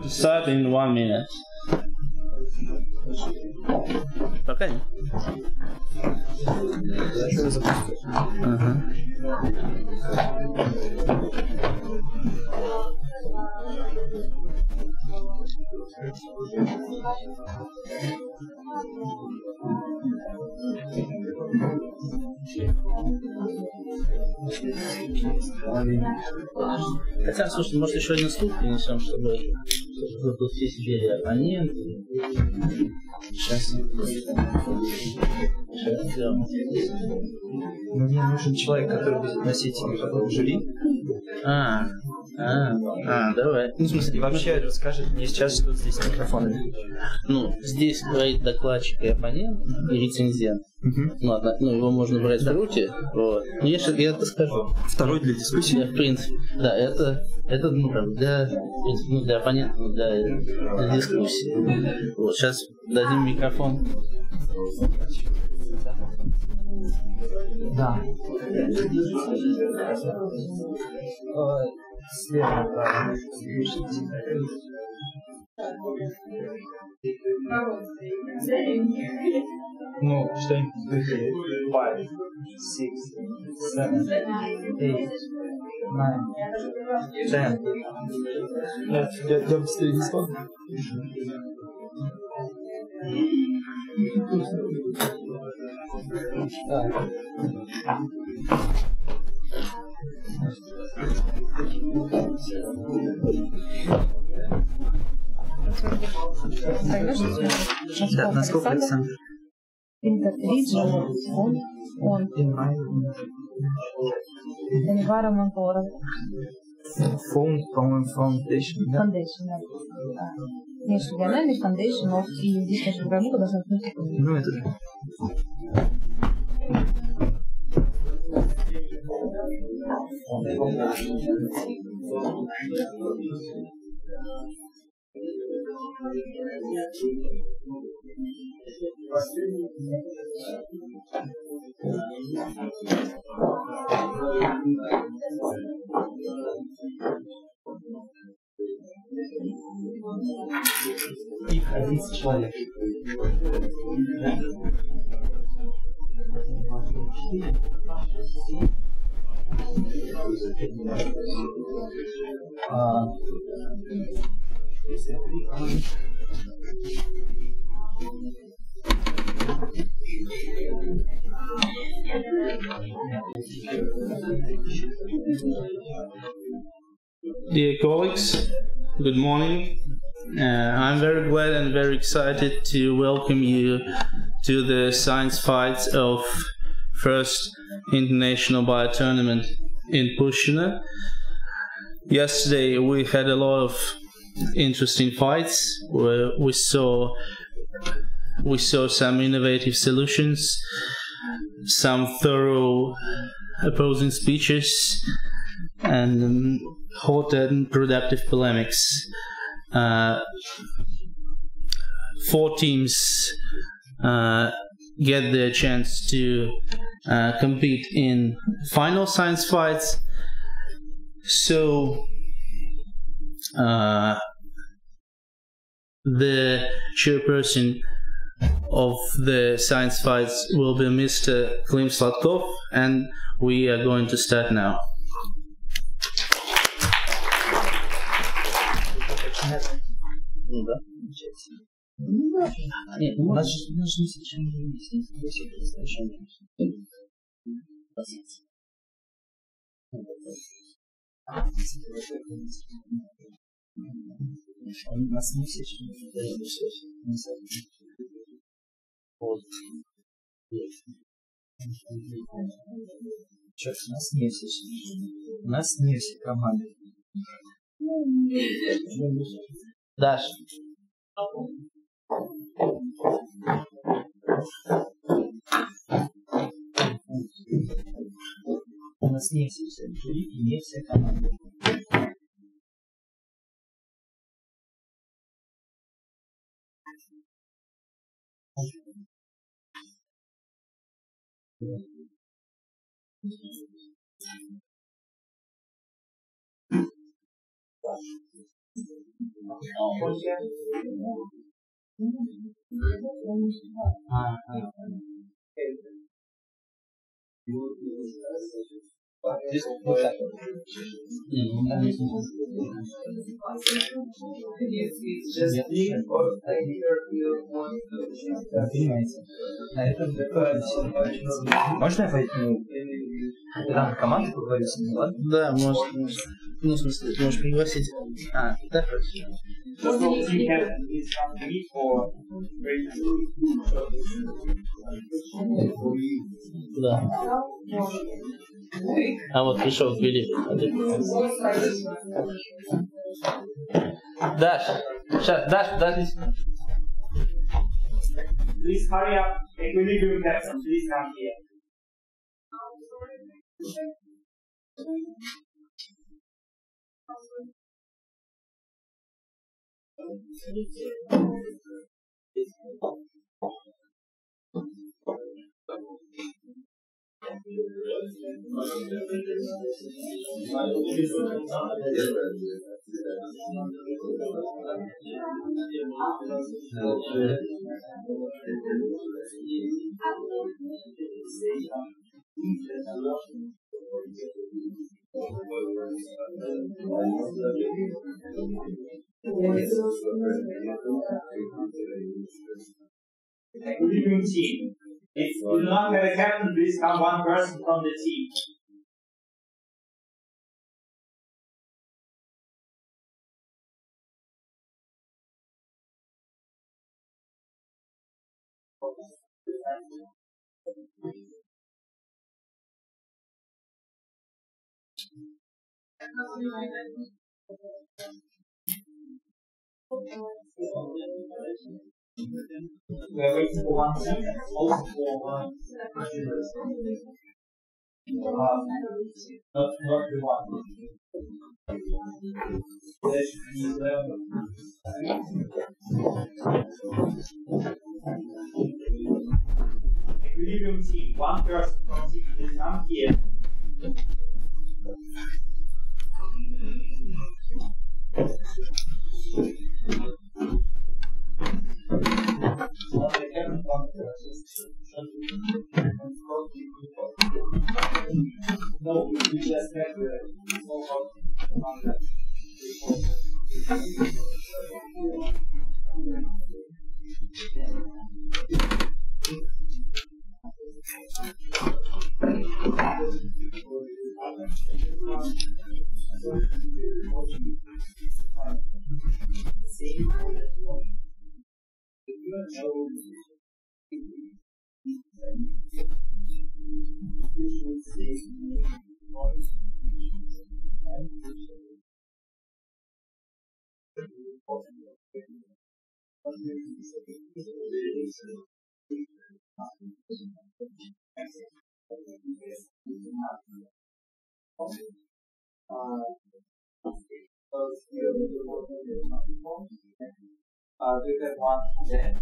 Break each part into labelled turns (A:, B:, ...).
A: to start in 1 minute. Пока нет. Ага. Хотя, слушай, может еще один стул принесем, чтобы запустить себе оппонент. Сейчас.
B: Мне нужен человек, который будет носить жюри.
A: Давай. Ну, в смысле,
B: и вообще расскажет мне сейчас, что здесь с микрофонами.
A: Ну, здесь говорит докладчик и оппонент, и рецензент. Ладно, его можно брать в руки. Вот. Я это скажу.
B: Второй для дискуссии?
A: В принципе. Да, это для оппонента, для дискуссии. Вот, сейчас дадим микрофон.
B: Да. Слева, правильно. Ну, что-нибудь выходит. 5, 6, 7, 8, 9, 10. Я быстрее не смогу. Да, насколько Александр?
C: Regional on environment or
B: по-моему, foundation, да?
C: foundation. Межрегиональный foundation of и здесь наша программа должна быть.
B: Ну, это же. И ходить человек.
A: Dear colleagues, good morning. I'm very glad and very excited to welcome you to the science fights of first International BioTournament in Pushchina. Yesterday we had a lot of interesting fights where we saw some innovative solutions, some thorough opposing speeches, and hot and productive polemics. 4 teams get the chance to compete in final science fights. So the chairperson of the science fights will be Mr. Klim Sladkov, and we are going to start now.
B: Нет, у нас же не совершенно не есть. Он нас не все Черт, у нас не все команды.
A: Даш.
B: У нас не все жюри и не все команды.
D: Можно я пойду? Там команду поговорю с ним, ладно?
A: Да, можно. Ну, в смысле, можешь пригласить. А, да, хорошо. Да. А вот пришел Филипп. Даш, сейчас, Даш, подожди.
E: Please hurry up. Equilibrium captain, please come here. Equilibrium team. If you do not have a captain, please come one person from the team. We are waiting for one team, also for one. Not the one. Equilibrium team, one person from team, please come here. No, we just have the so-called on that. We have one there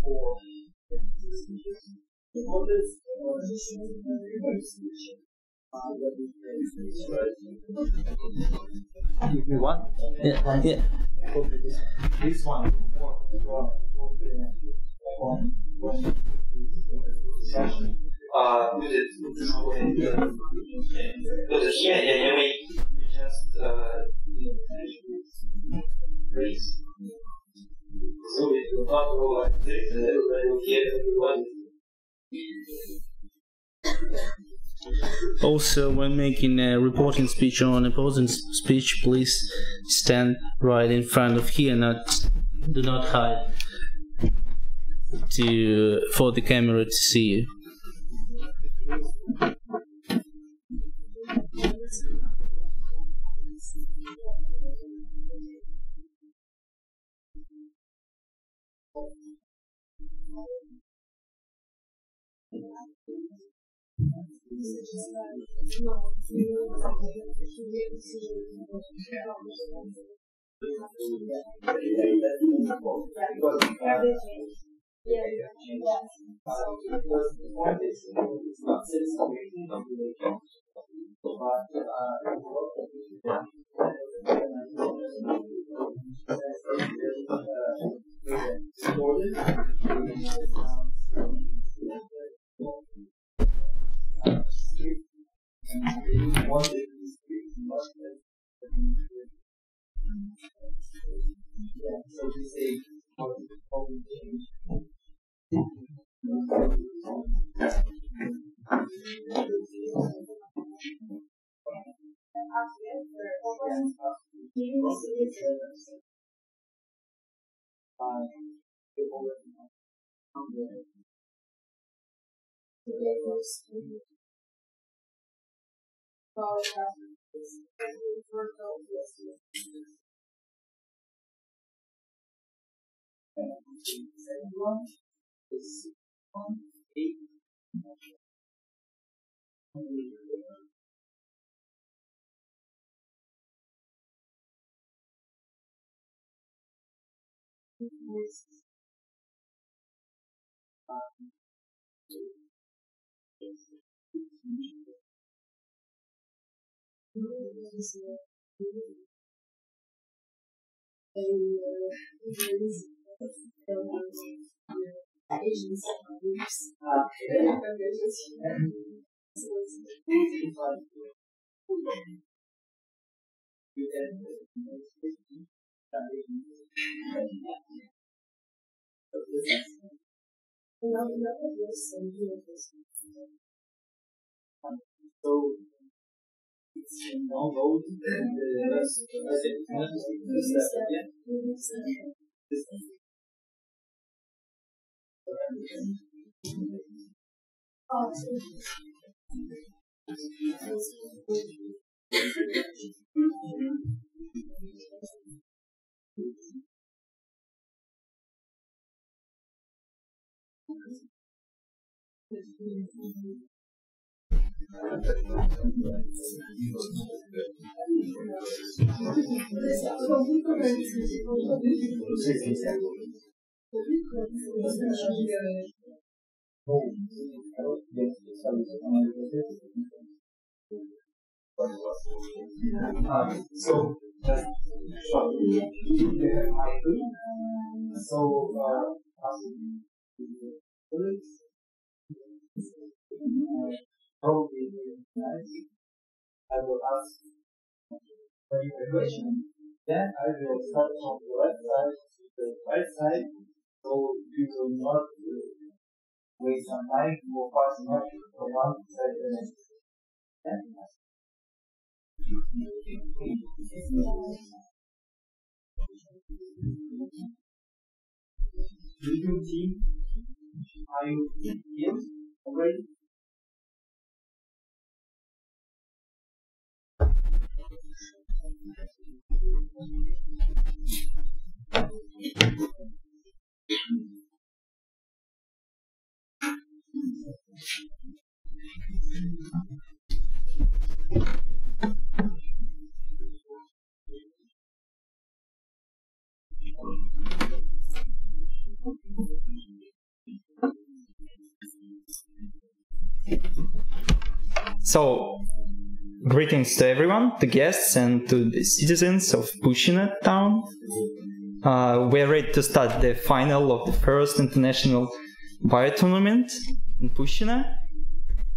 E: for
A: What? Yeah, yeah.
E: this one
D: So it will not go like this, and everybody will hear everyone.
A: Also, when making a reporting speech or an opposing speech, please stand right in front of here, do not hide for the camera to see you.
E: Yeah, so we say how we change. Second one is 1, 8. So it's no gold and so just shortly, so probably I will ask for your question. Then I will start from the left side to the right side, so you will not waste some time, go fast enough from one side to the next. Review team, are you here already?
F: So, greetings to everyone, to guests and to the citizens of Pushina town. We are ready to start the final of the first international BioTournament in Pushina.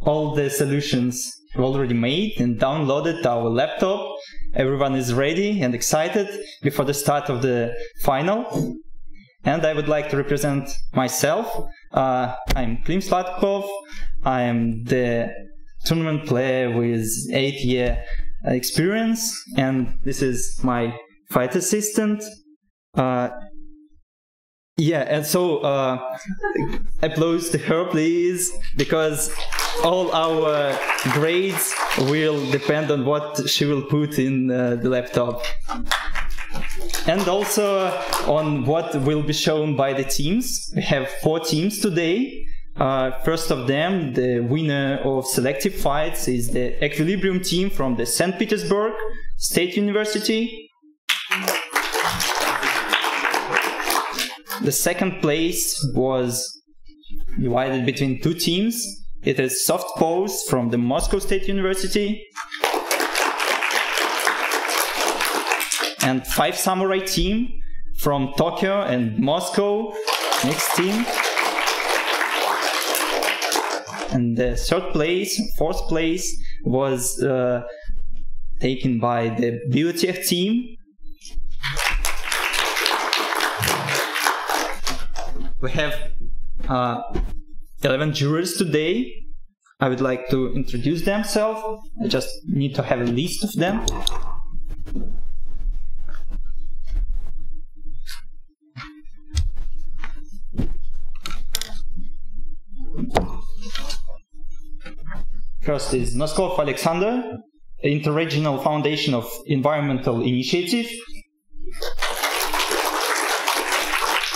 F: All the solutions are already made and downloaded to our laptop. Everyone is ready and excited before the start of the final. And I would like to represent myself. I'm Klim Slatkov. I am the tournament player with 8-year experience, and this is my fight assistant. And so applause to her, please, because all our grades will depend on what she will put in the laptop. And also on what will be shown by the teams. We have 4 teams today. First of them, the winner of selective fights is the Equilibrium team from the St. Petersburg State University. The second place was divided between 2 teams. It is Soft Pose from the Moscow State University and 5 Samurai team from Tokyo and Moscow. Next team. And the third place, fourth place was taken by the Biotech team. we have 11 jurors today. I would like to introduce themselves. I just need to have a list of them. First is Noskov Alexander, Interregional Foundation of Environmental Initiative.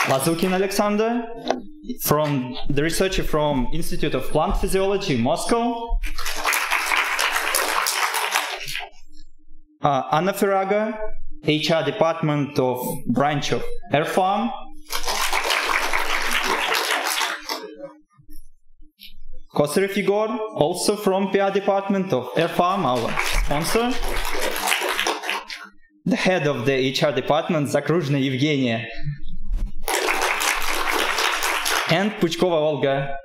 F: Lazukin Alexander, from the researcher from Institute of Plant Physiology, Moscow. Anna Feraga, HR Department of Branch of Air Farm. Koserev Igor, also from PR Department of Air Farm, our sponsor. The head of the HR Department, Zakruzhna Evgenia. And Puchkova Olga,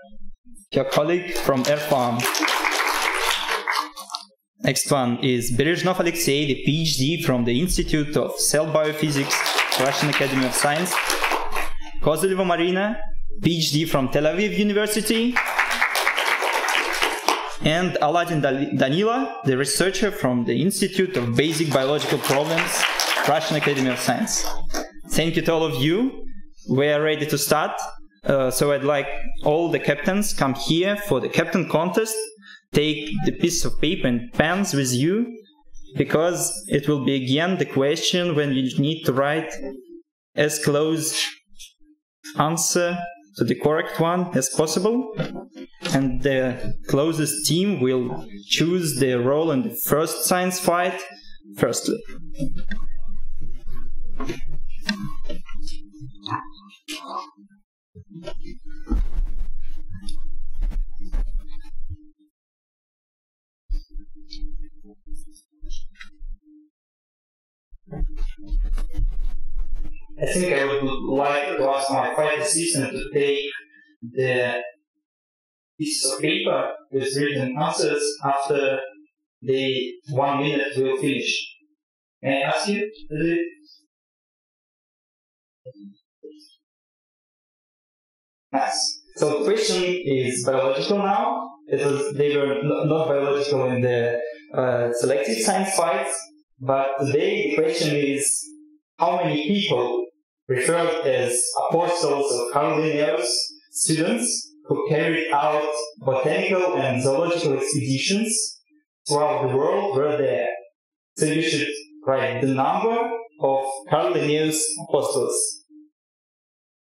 F: your colleague from Air Farm. Next one is Berezhnov Alexei, the PhD from the Institute of Cell Biophysics, Russian Academy of Science. Kozyleva Marina, PhD from Tel Aviv University. And Aladin Danila, the researcher from the Institute of Basic Biological Problems, Russian Academy of Science. Thank you to all of you. We are ready to start. So I'd like all the captains come here for the captain contest. Take the piece of paper and pens with you, because it will be again the question when you need to write as close answer to the correct one as possible. And the closest team will choose their role in the first science fight firstly. I think I would like to ask my fight assistant to take the piece of paper with written answers after the 1 minute will finish. May I ask you to do it? Nice. So the question is biological now. They were not biological in the selected science fights, but today the question is how many people referred as apostles of Carl Linnaeus, students who carried out botanical and zoological expeditions throughout the world were there. So you should write the number of Carl Linnaeus apostles.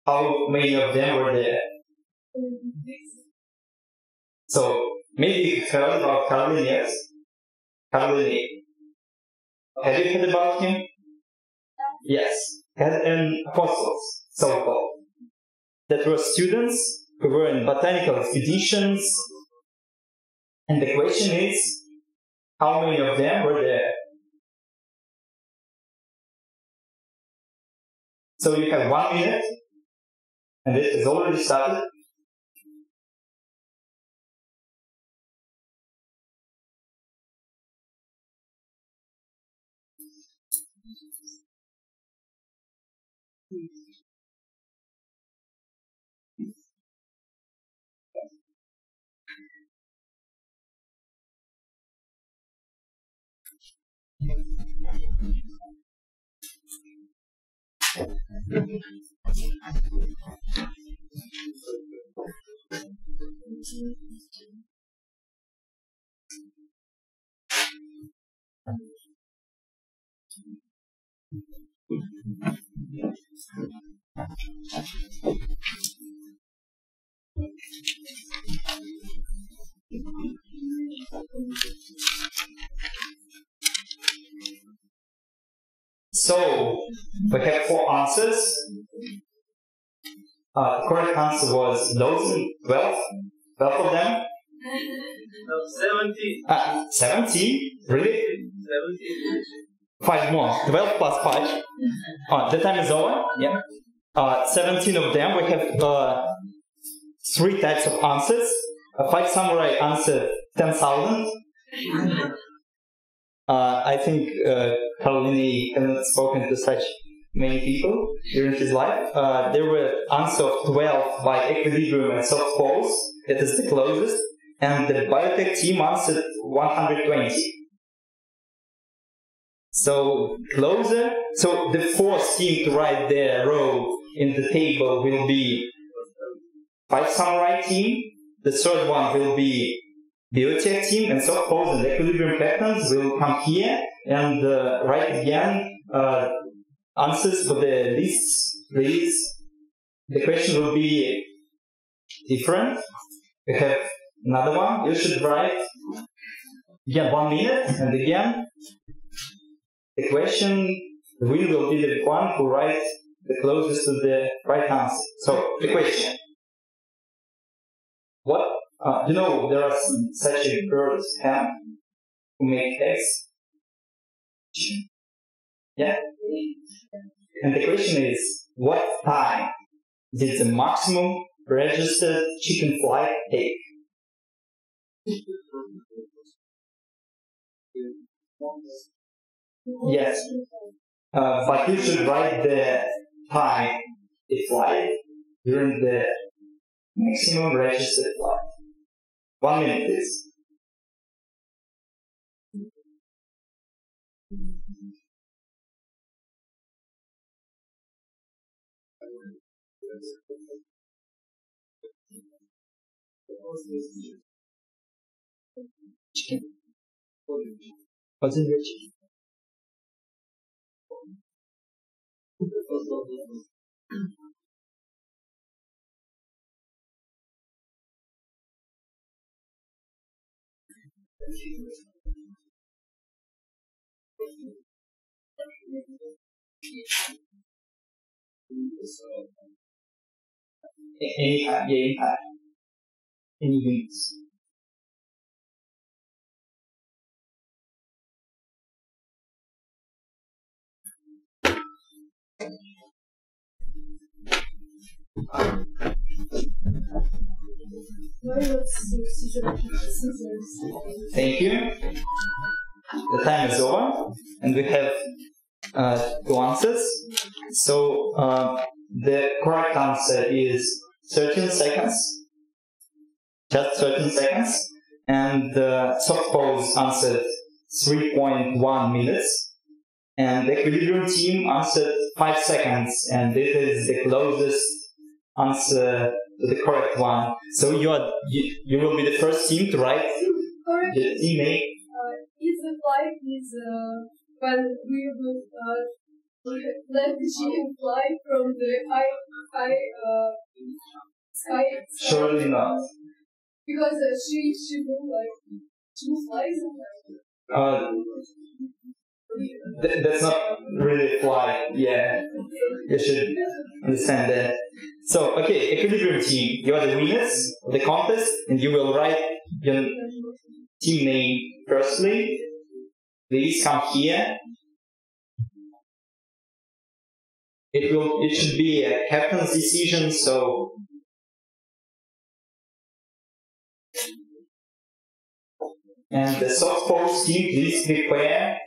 F: How many of them were there? So maybe you've heard about Carl Linnaeus. Carl Linnaeus. Have you heard about him? Yes. Had an apostles, so-called, that were students who were in botanical expeditions. And the question is, how many of them were there? So you have 1 minute, and it has already started. So we have 4 answers. The correct answer was those 12 of them.
E: No, 70.
F: 70? Really?
E: 70.
F: 5 more. 12 plus 5. The time is over. Yeah. 17 of them. We have 3 types of answers. 5 samurai answered 10,000. I think Caroline cannot spoken to such many people during his life. There were answers of 12 by equilibrium and soft pose, that is the closest, and the biotech team answered 120. So closer, so the fourth team to write their row in the table will be 5 samurai team, the third one will be biotech team, and soft pose and equilibrium captains will come here and write again answers for the lists, please. The question will be different. We have another one. You should write again 1 minute, and again the question, the winner will be the one who writes the closest to the right answer. So the question: what? You know, there are such a birds ham who make eggs. Yeah. And the question is, what time did the maximum registered chicken flight take? Yes. But you should write the time it flight during the maximum registered flight. 1 minute, please. Chicken. What's in your chicken? Any units. Thank you. The time is over, and we have 2 answers. So the correct answer is 13 seconds, just 13 seconds, and the soft pose answered 3.1 minutes, and the equilibrium team answered 5 seconds, and this is the closest answer to the correct one. So you will be the first team to write the team name.
G: Is the flight is when we will let the chicken fly from the high sky?
F: Surely not.
G: Because she will she flies.
F: That's not really fly. Yeah, you should understand that. So, okay, equilibrium team, you are the winners of the contest, and you will write your team name firstly. Please come here. It should be a captain's decision, so and the soft pose team, please prepare.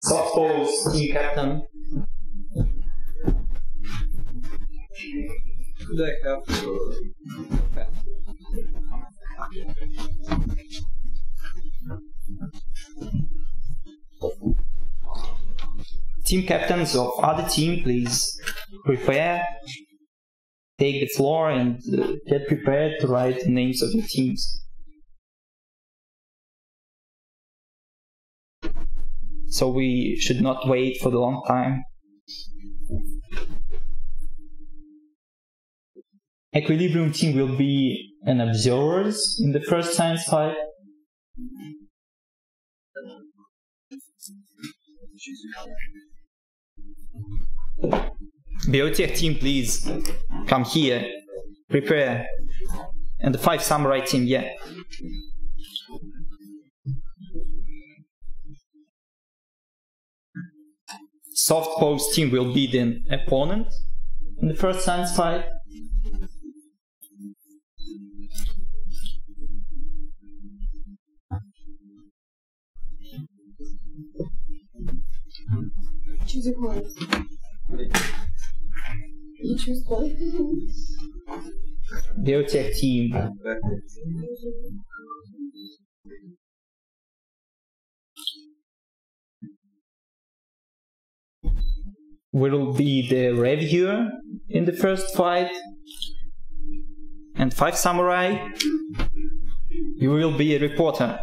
F: Soft pose team captain.
B: Could I have your
F: Team captains of other team, please prepare. Take the floor and get prepared to write the names of your teams. So we should not wait for the long time. Equilibrium team will be an observers in the first science fight. Biotech team, please come here, prepare, and the 5 samurai team, yeah. Soft pose team will be the opponent in the first science fight.
G: choose a color. You choose color.
F: Biotech team. Will be the reviewer in the first fight, and 5 samurai, you will be a reporter.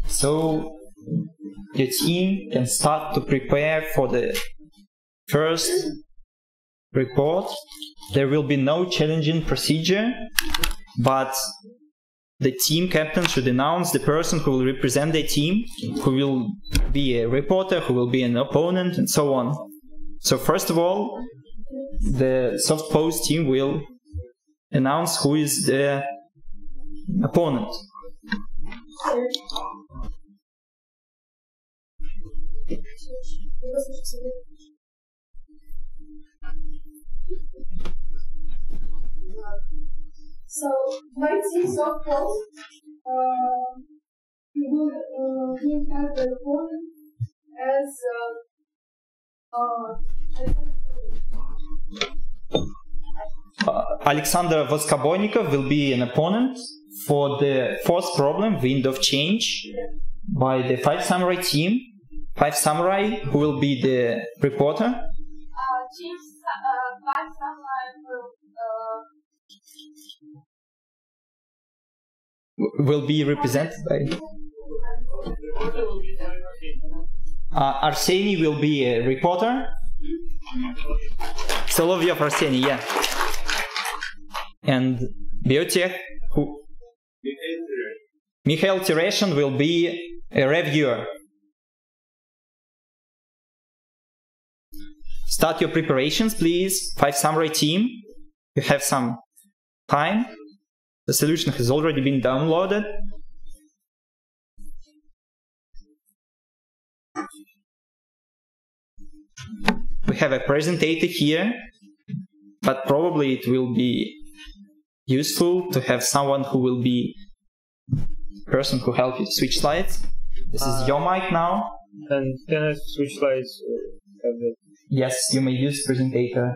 F: So your team can start to prepare for the first report. There will be no challenging procedure, but the team captain should announce the person who will represent the team, who will be a reporter, who will be an opponent, and so on. So first of all, the soft pose team will announce who is the opponent.
G: So, my team soft pose, we will have the opponent as
F: Alexander Voskobойnikov will be an opponent for the fourth problem, Wind of Change, by the 5 samurai team. 5 samurai, who will be the reporter.
G: Team 5 samurai
F: will be represented by Arseny will be a reporter. Solovyov Arseny, yeah. And Biotech, who Mikhail Tereshin will be a reviewer. Start your preparations, please. 5 samurai team. You have some time. The solution has already been downloaded. We have a presentator here, but probably it will be useful to have someone who will be the person who helps you switch slides. This is your mic now.
B: And can I switch slides?
F: Yes, you may use presentator.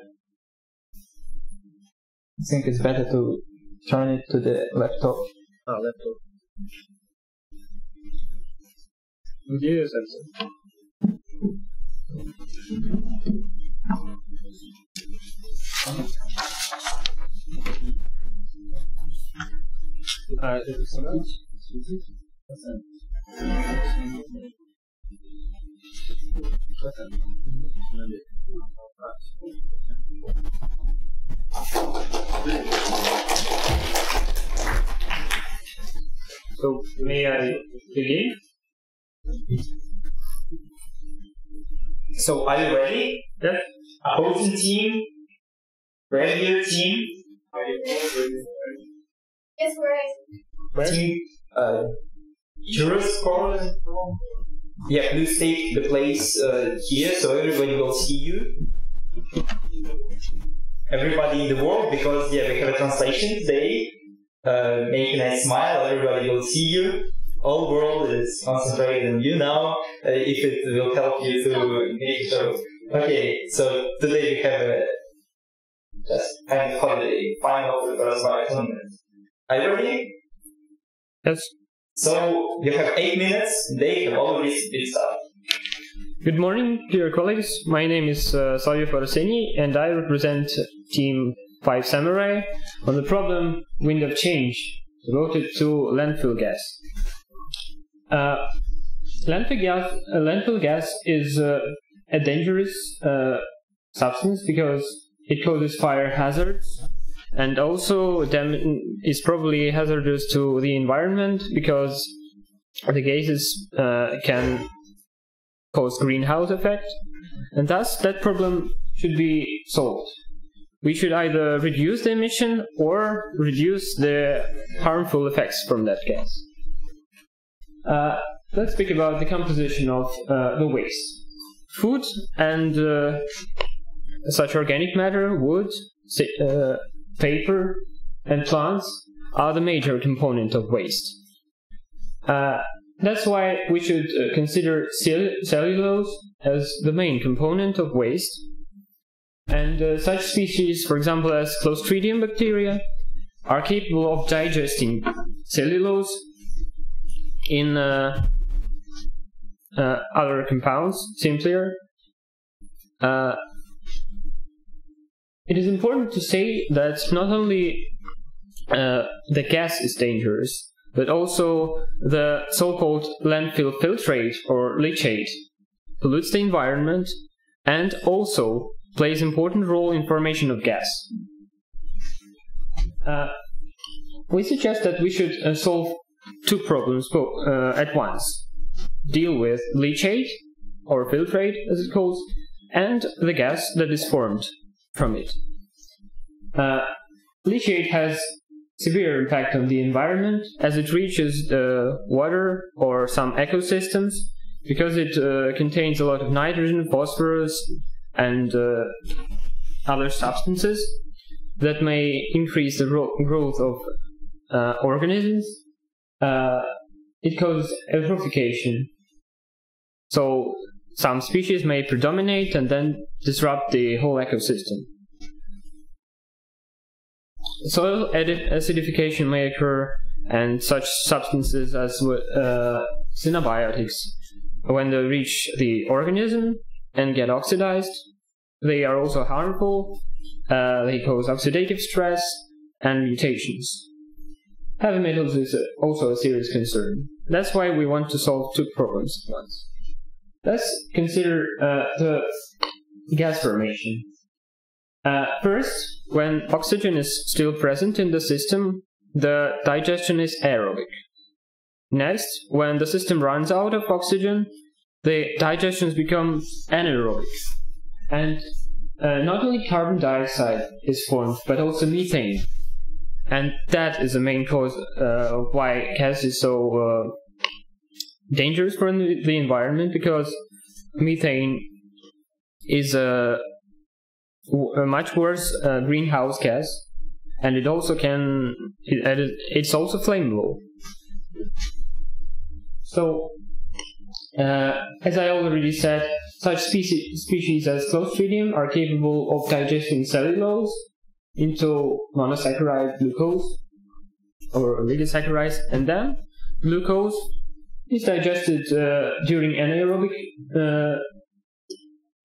F: I think it's better to turn it to the laptop.
B: Laptop. Yes, So, may I begin?
F: So, are you ready?
B: Yes.
F: Opposing team, review team,
G: Yes, we're ready.
F: team, jurors score. Yeah, please take the place here so everybody will see you. Everybody in the world, because yeah, we have a translation today. Make a nice smile, everybody will see you. All world is concentrated on you now, if it will help you to make a show. Okay, so today we have a just kind of holiday, final of the first BioTournament. Are you ready?
B: Yes.
F: So you have 8 minutes, they have already been started.
B: Good morning, dear colleagues. My name is Solovyov Arseny, and I represent Team 5 Samurai on the problem Wind of Change, devoted to landfill gas. Landfill gas is a dangerous substance because it causes fire hazards, and also is probably hazardous to the environment because the gases can cause greenhouse effect, and thus that problem should be solved. We should either reduce the emission or reduce the harmful effects from that gas. Let's speak about the composition of the waste. Food and such organic matter, wood, paper, and plants are the major component of waste. That's why we should consider cellulose as the main component of waste. And such species, for example, as Clostridium bacteria, are capable of digesting cellulose in other compounds, simpler. It is important to say that not only the gas is dangerous, but also the so-called landfill filtrate or leachate pollutes the environment and also plays an important role in formation of gas. We suggest that we should solve two problems at once. Deal with leachate, or filtrate as it calls, and the gas that is formed from it. Leachate has severe impact on the environment as it reaches the water or some ecosystems because it contains a lot of nitrogen, phosphorus, and other substances that may increase the growth of organisms. It causes eutrophication. So some species may predominate and then disrupt the whole ecosystem. Soil acidification may occur, and such substances as cynabiotics, when they reach the organism and get oxidized, they are also harmful. They cause oxidative stress and mutations. Heavy metals is also a serious concern. That's why we want to solve two problems at once. Let's consider the gas formation. First, when oxygen is still present in the system, the digestion is aerobic. Next, when the system runs out of oxygen, the digestions become anaerobic. And not only carbon dioxide is formed, but also methane. And that is the main cause of why gas is so dangerous for the environment, because methane is a much worse greenhouse gas, and it also it's also flammable. So, as I already said, such species as Clostridium are capable of digesting cellulose into monosaccharide glucose or oligosaccharides, and then glucose is digested during in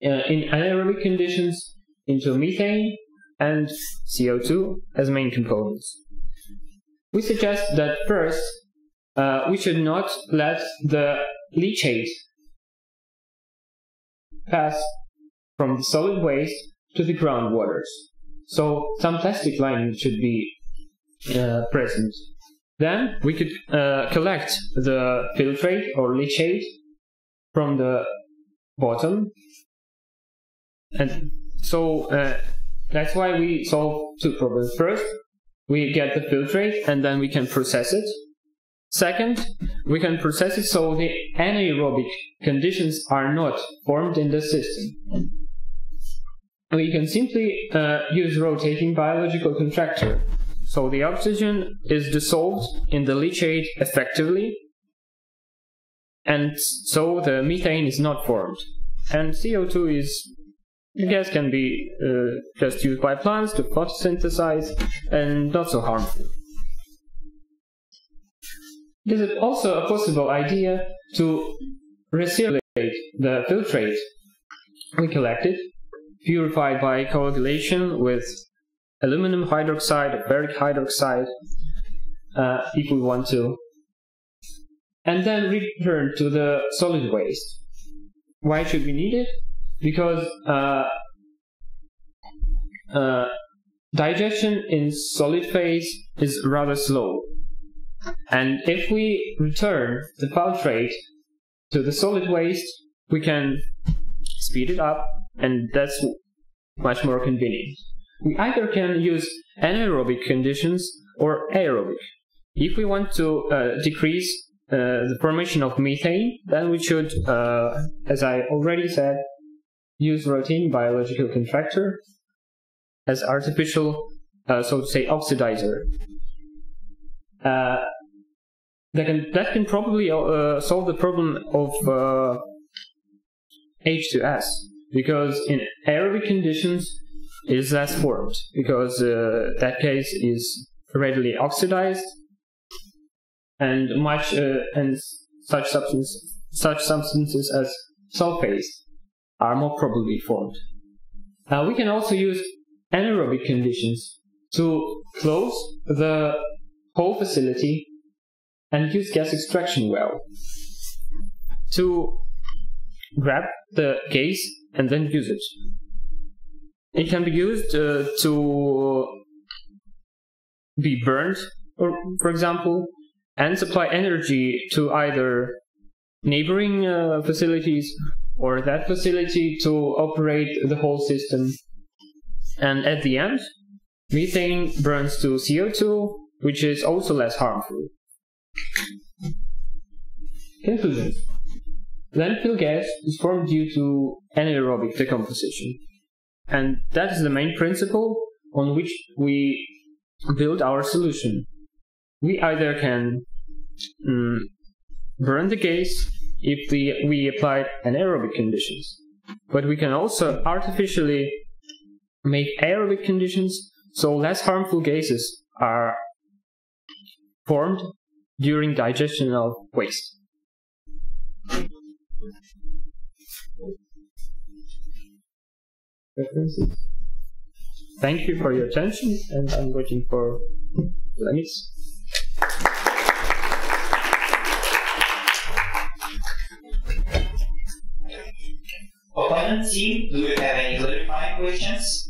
B: anaerobic conditions into methane and CO2 as main components. We suggest that first we should not let the leachate pass from the solid waste to the groundwaters. So some plastic lining should be present. Then we could collect the filtrate or leachate from the bottom, and so that's why we solve two problems. First, we get the filtrate and then we can process it. Second, we can process it so the anaerobic conditions are not formed in the system. We can simply use rotating biological contractor. So the oxygen is dissolved in the leachate effectively, and so the methane is not formed. And CO2 the gas can be just used by plants to photosynthesize and not so harmful. It is also a possible idea to recirculate the filtrate we collected, purified by coagulation with aluminum hydroxide or ferric hydroxide, if we want to, and then return to the solid waste. Why should we need it? Because digestion in solid phase is rather slow, and if we return the filtrate to the solid waste, we can speed it up, and that's much more convenient. We either can use anaerobic conditions or aerobic. If we want to decrease the formation of methane, then we should, as I already said, use rotating biological contractor as artificial, so to say, oxidizer. that can probably solve the problem of H2S, because in aerobic conditions it is less formed, because that case is readily oxidized, and such substances as sulfates are more probably formed. We can also use anaerobic conditions to close the whole facility and use gas extraction well to grab the gas and then use it. It can be used to be burned, for example, and supply energy to either neighboring facilities or that facility to operate the whole system. And at the end, methane burns to CO2, which is also less harmful. Conclusions. Landfill gas is formed due to anaerobic decomposition. And that is the main principle on which we build our solution. We either can burn the gas if we applied anaerobic conditions, but we can also artificially make aerobic conditions so less harmful gases are formed during digestion of waste. References. Thank you for your attention, and I'm waiting for limits.
H: Opponent team, do you have any clarifying questions?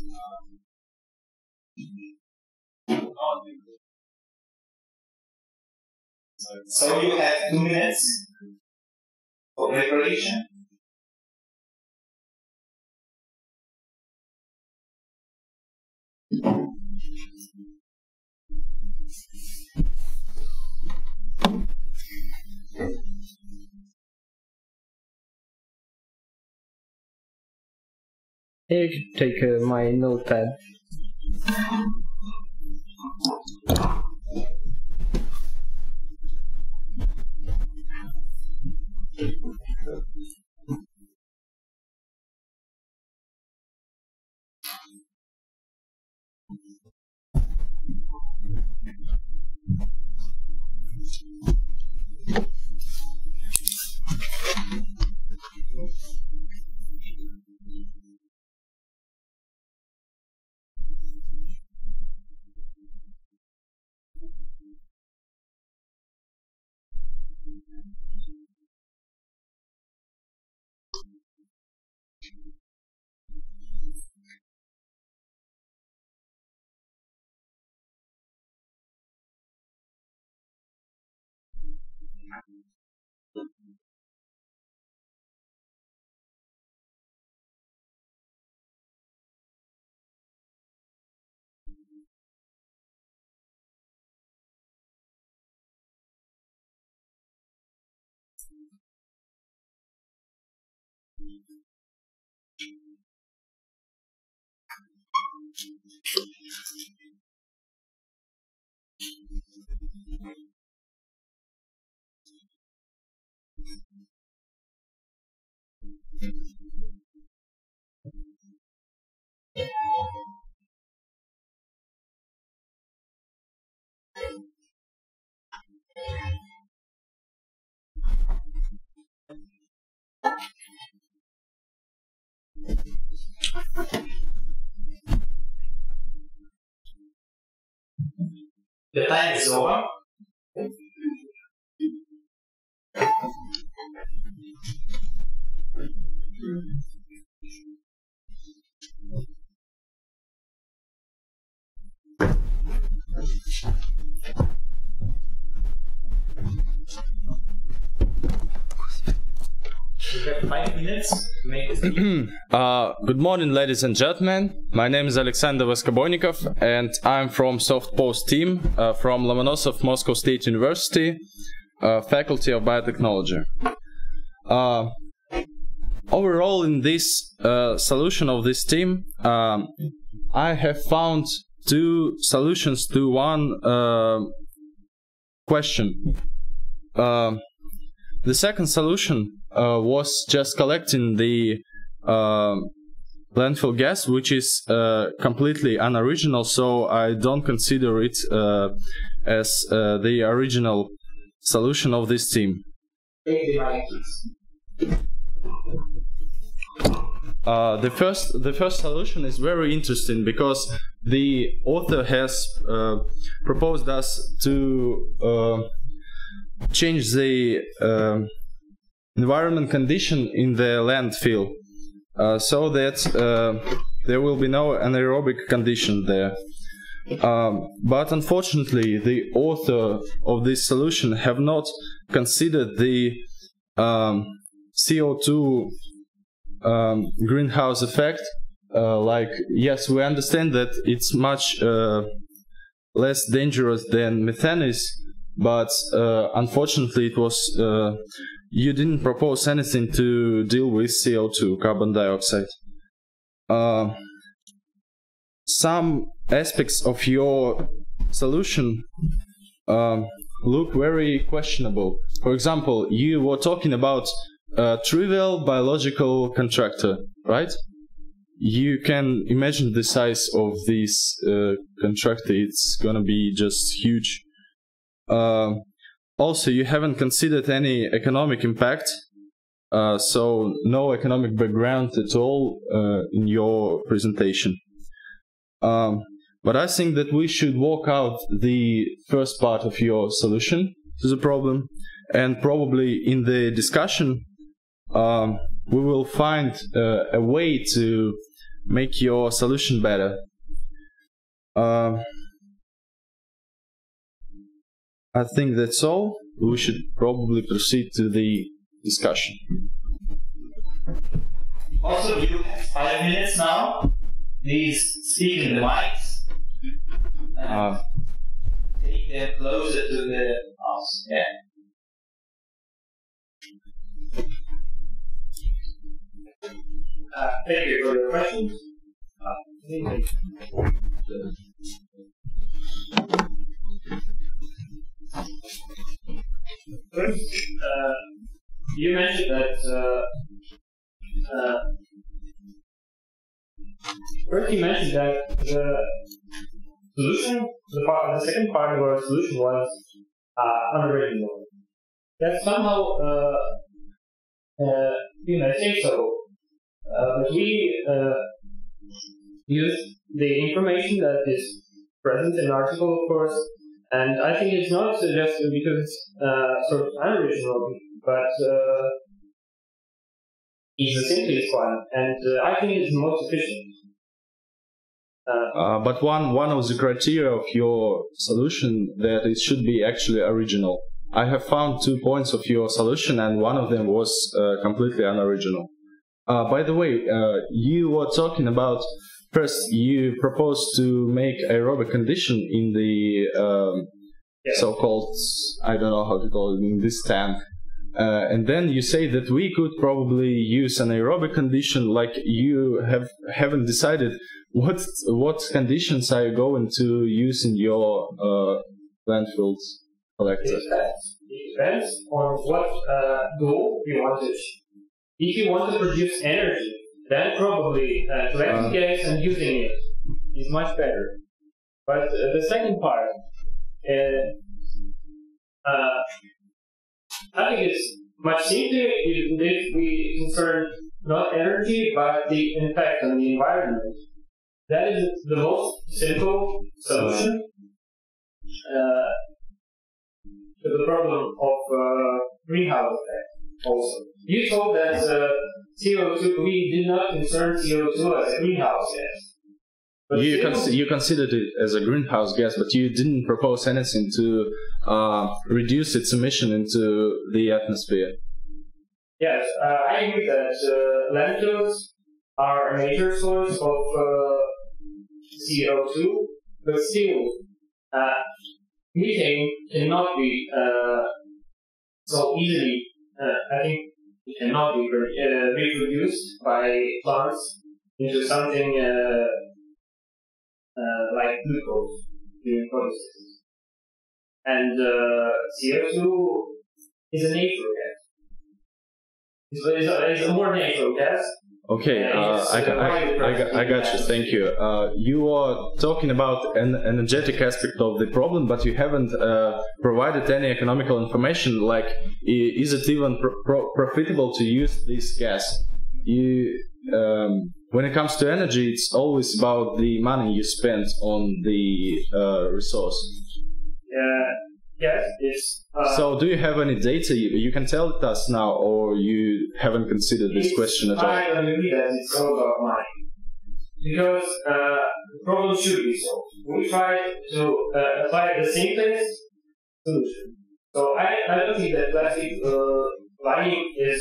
H: So you have 2 minutes for preparation.
B: I should take my notepad.
H: The time is over. You have 5 minutes to make a speech.
A: Good morning, ladies and gentlemen. My name is Alexander Voskobonikov, and I'm from SoftPost team from Lomonosov Moscow State University, Faculty of Biotechnology. Overall, in this solution of this team, I have found 2 solutions to one question. the second solution was just collecting the landfill gas, which is completely unoriginal, so I don't consider it as the original solution of this team. The first solution is very interesting because the author has proposed us to change the environment condition in the landfill so that there will be no anaerobic condition there. But unfortunately, the author of this solution have not considered the CO2 greenhouse effect. Like, yes, we understand that it's much less dangerous than methane is, but unfortunately it was you didn't propose anything to deal with CO2, carbon dioxide. Some aspects of your solution look very questionable. For example, you were talking about a trivial biological contractor, right? You can imagine the size of this contractor. It's gonna be just huge. Also, you haven't considered any economic impact, so no economic background at all in your presentation. But I think that we should work out the first part of your solution to the problem, and probably in the discussion we will find a way to make your solution better. I think that's all. We should probably proceed to the discussion.
H: Also, you have 5 minutes now. Please speak in the mics. Take them closer to the house. Yeah. Thank you for your questions.
B: First, you mentioned that the solution, the second part of our solution was unoriginal. That somehow you may think so, but we use the information that is present in the article, of course, and I think it's not just because it's sort of unoriginal, but it's the simplest one, and I think it's the most efficient.
A: But one of the criteria of your solution that it should be actually original. I have found 2 points of your solution, and one of them was completely unoriginal. By the way, you were talking about, first you proposed to make aerobic condition in the so-called, I don't know how to call it, in this tank. And then you say that we could probably use an aerobic condition, like you haven't decided what conditions are you going to use in your landfills collector.
B: It depends on what goal you want to achieve. If you want to produce energy, then probably collecting gas and using it is much better. But the second part, I think it's much simpler if we concern not energy but the impact on the environment. That is the most simple solution to the problem of greenhouse effect. Also, you told that CO2. We did not concern CO2 as a greenhouse gas. But
A: you considered it as a greenhouse gas, but you didn't propose anything to reduce its emission into the atmosphere.
B: Yes, I agree that landfills are a major source of CO2, but still, methane cannot be so easily. I think it cannot be reproduced by plants into something like glucose during photosynthesis. And CO2 is a natural gas. It's a more natural gas.
I: Okay, I got you. Thank you. You are talking about an energetic aspect of the problem, but you haven't provided any economical information. Like, is it even profitable to use this gas? When it comes to energy, it's always about the money you spend on the resource.
B: Yes, it's.
I: So, do you have any data you can tell us now, or you haven't considered this question at all?
B: I agree that it's all about money, because the problem should be solved. We try to apply the simplest solution. So I don't think that plastic lining is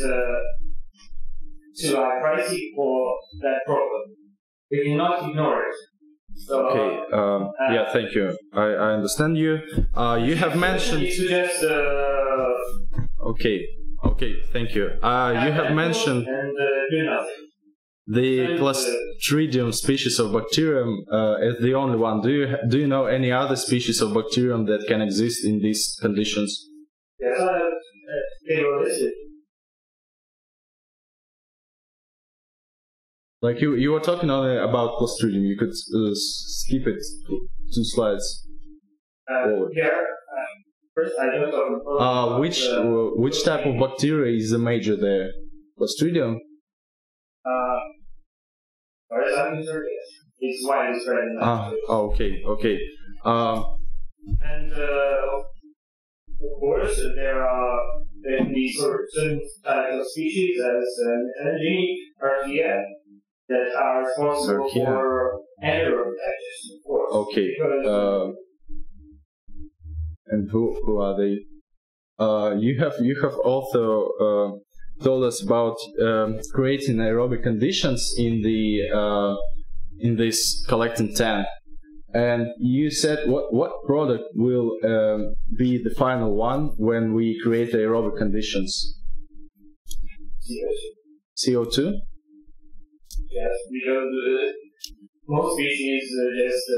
B: too high pricey for that problem. We cannot ignore it. So,
I: okay. Yeah. Thank you. I understand you. You have mentioned.
B: Just,
I: okay. Okay. Thank you. You have mentioned
B: and do nothing.
I: the Clostridium species of bacterium as the only one. Do you know any other species of bacterium that can exist in these conditions?
B: Yes, they were listed.
I: Like you were talking only about Clostridium. You could skip it 2 slides.
B: Here, first I don't know.
I: Which type of bacteria is the major there? Clostridium.
B: It's widely spread in
I: okay.
B: And of course, there are these certain types of species as energy, archaea, that are responsible for anaerobic digestion, of course.
I: Okay. And who are they? You have also told us about creating aerobic conditions in the in this collecting tank, and you said what product will be the final one when we create aerobic conditions? CO2?
B: Yes, because most species just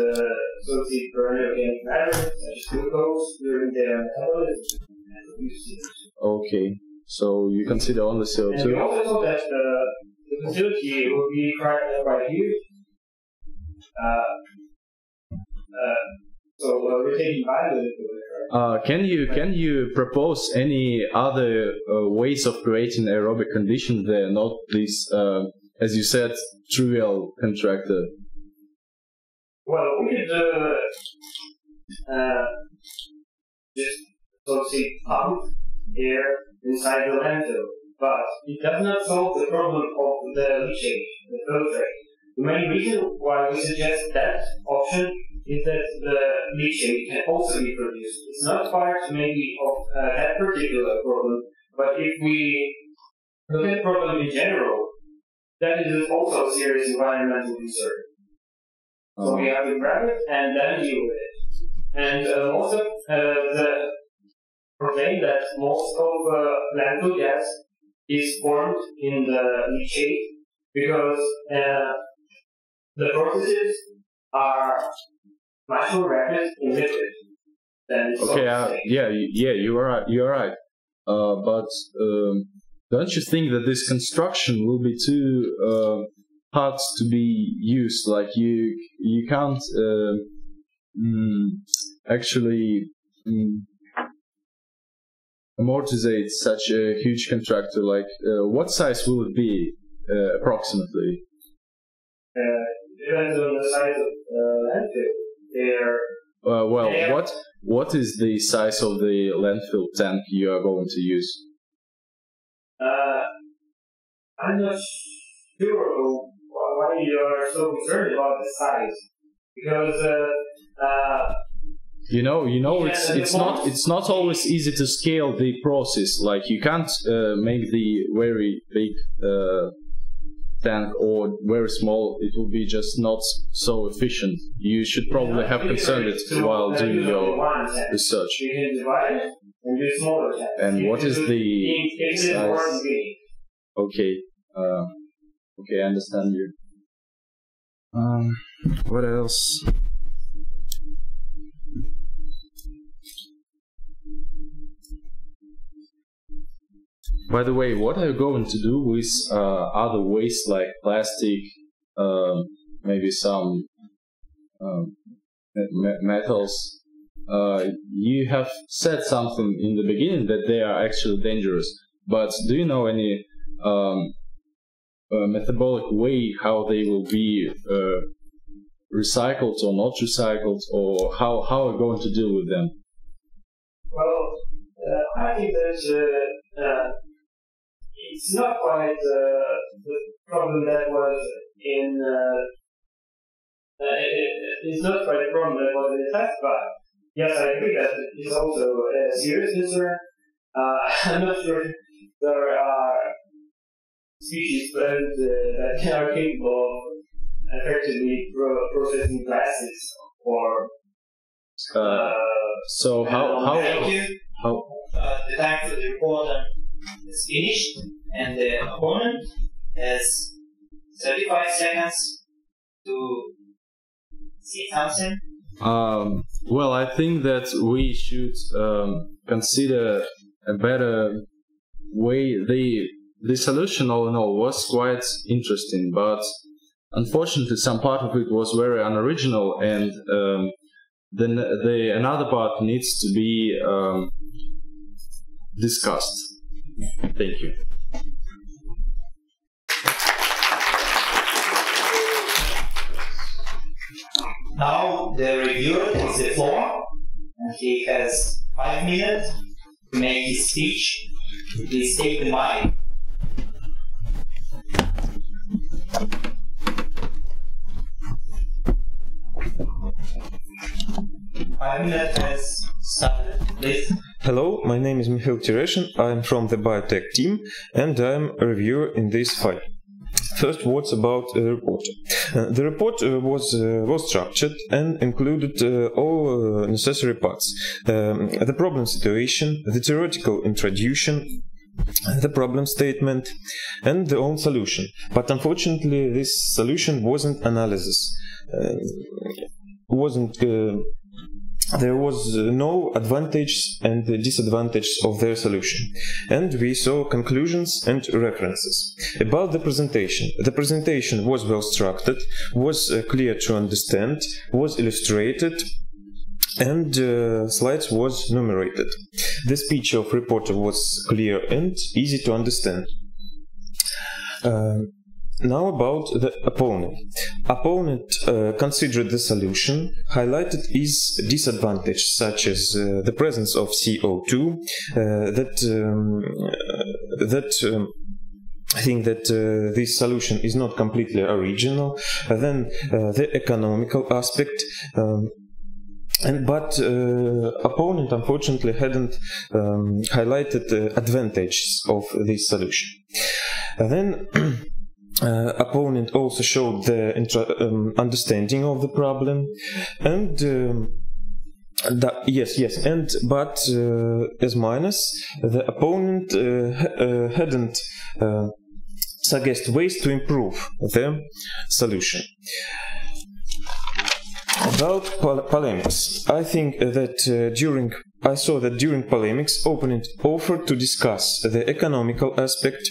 B: associate burning organic matter, such as glucose, during their metabolism.
I: Okay, so you consider only CO2?
B: And we also know that the facility will be quite huge. So we're taking biological.
I: Can you propose any other ways of creating aerobic conditions there, not this, as you said, trivial contractor?
B: Well, we could just associate pump air inside the landfill, but it does not solve the problem of the leachate, the filtrate. The main reason why we suggest that option is that the leachate can also be produced. It's not part maybe of that particular problem, but if we look at the problem in general, that is also a serious environmental concern. So we have to grab it and then deal with it. And most of the proclaim that most of landfill gas is formed in the leachate because the processes are much more rapid in liquid than
I: okay. You are right. But don't you think that this construction will be too hard to be used? Like you can't actually amortize such a huge contractor. Like what size will it be approximately?
B: Depends on the size of landfill.
I: What is the size of the landfill tank you are going to use?
B: I'm not sure why you are so concerned about the size, because
I: it's not always easy to scale the process. Like you can't make the very big tank or very small. It will be just not so efficient. You should probably have considered it while doing your research.
B: You can divide it and do smaller tanks.
I: And what is the size? Okay. Okay, I understand you. What else? By the way, what are you going to do with other waste like plastic, maybe some metals? You have said something in the beginning that they are actually dangerous, but do you know any metabolic way how they will be recycled or not recycled, or how are you going to deal with them?
E: Well, I think that it's not quite the problem that was in. It's not quite a problem that was in the past, but yes, I agree that it's also a serious concern. I'm not sure there are species that are capable of effectively processing plastics or.
I: So
H: Thank you. The time for the report is finished, and the opponent has 35 seconds to say something.
I: Well, I think that we should consider a better way. The solution, all in all, was quite interesting, but unfortunately, some part of it was very unoriginal, and then another part needs to be discussed. Thank you.
H: Now the reviewer takes the floor, and he has 5 minutes to make his speech. Please take the mic. Five minutes has started, please.
J: Hello, my name is Mikhail Tereshin. I am from the biotech team, and I am a reviewer in this file. First, words about the report. The report was well structured and included all necessary parts. The problem situation, the theoretical introduction, the problem statement, and the own solution. But unfortunately, this solution wasn't analysis. There was no advantage and disadvantage of their solution, and we saw conclusions and references. About the presentation was well structured, was clear to understand, was illustrated, and slides was numerated. The speech of reporter was clear and easy to understand. Now about the opponent. Opponent considered the solution, highlighted its disadvantage, such as the presence of CO2, I think that this solution is not completely original, then the economical aspect, but opponent unfortunately hadn't highlighted the advantages of this solution. Then opponent also showed the understanding of the problem, and but as minus, the opponent hadn't suggested ways to improve the solution. About polemics, I think that I saw that during polemics, opponent offered to discuss the economical aspect,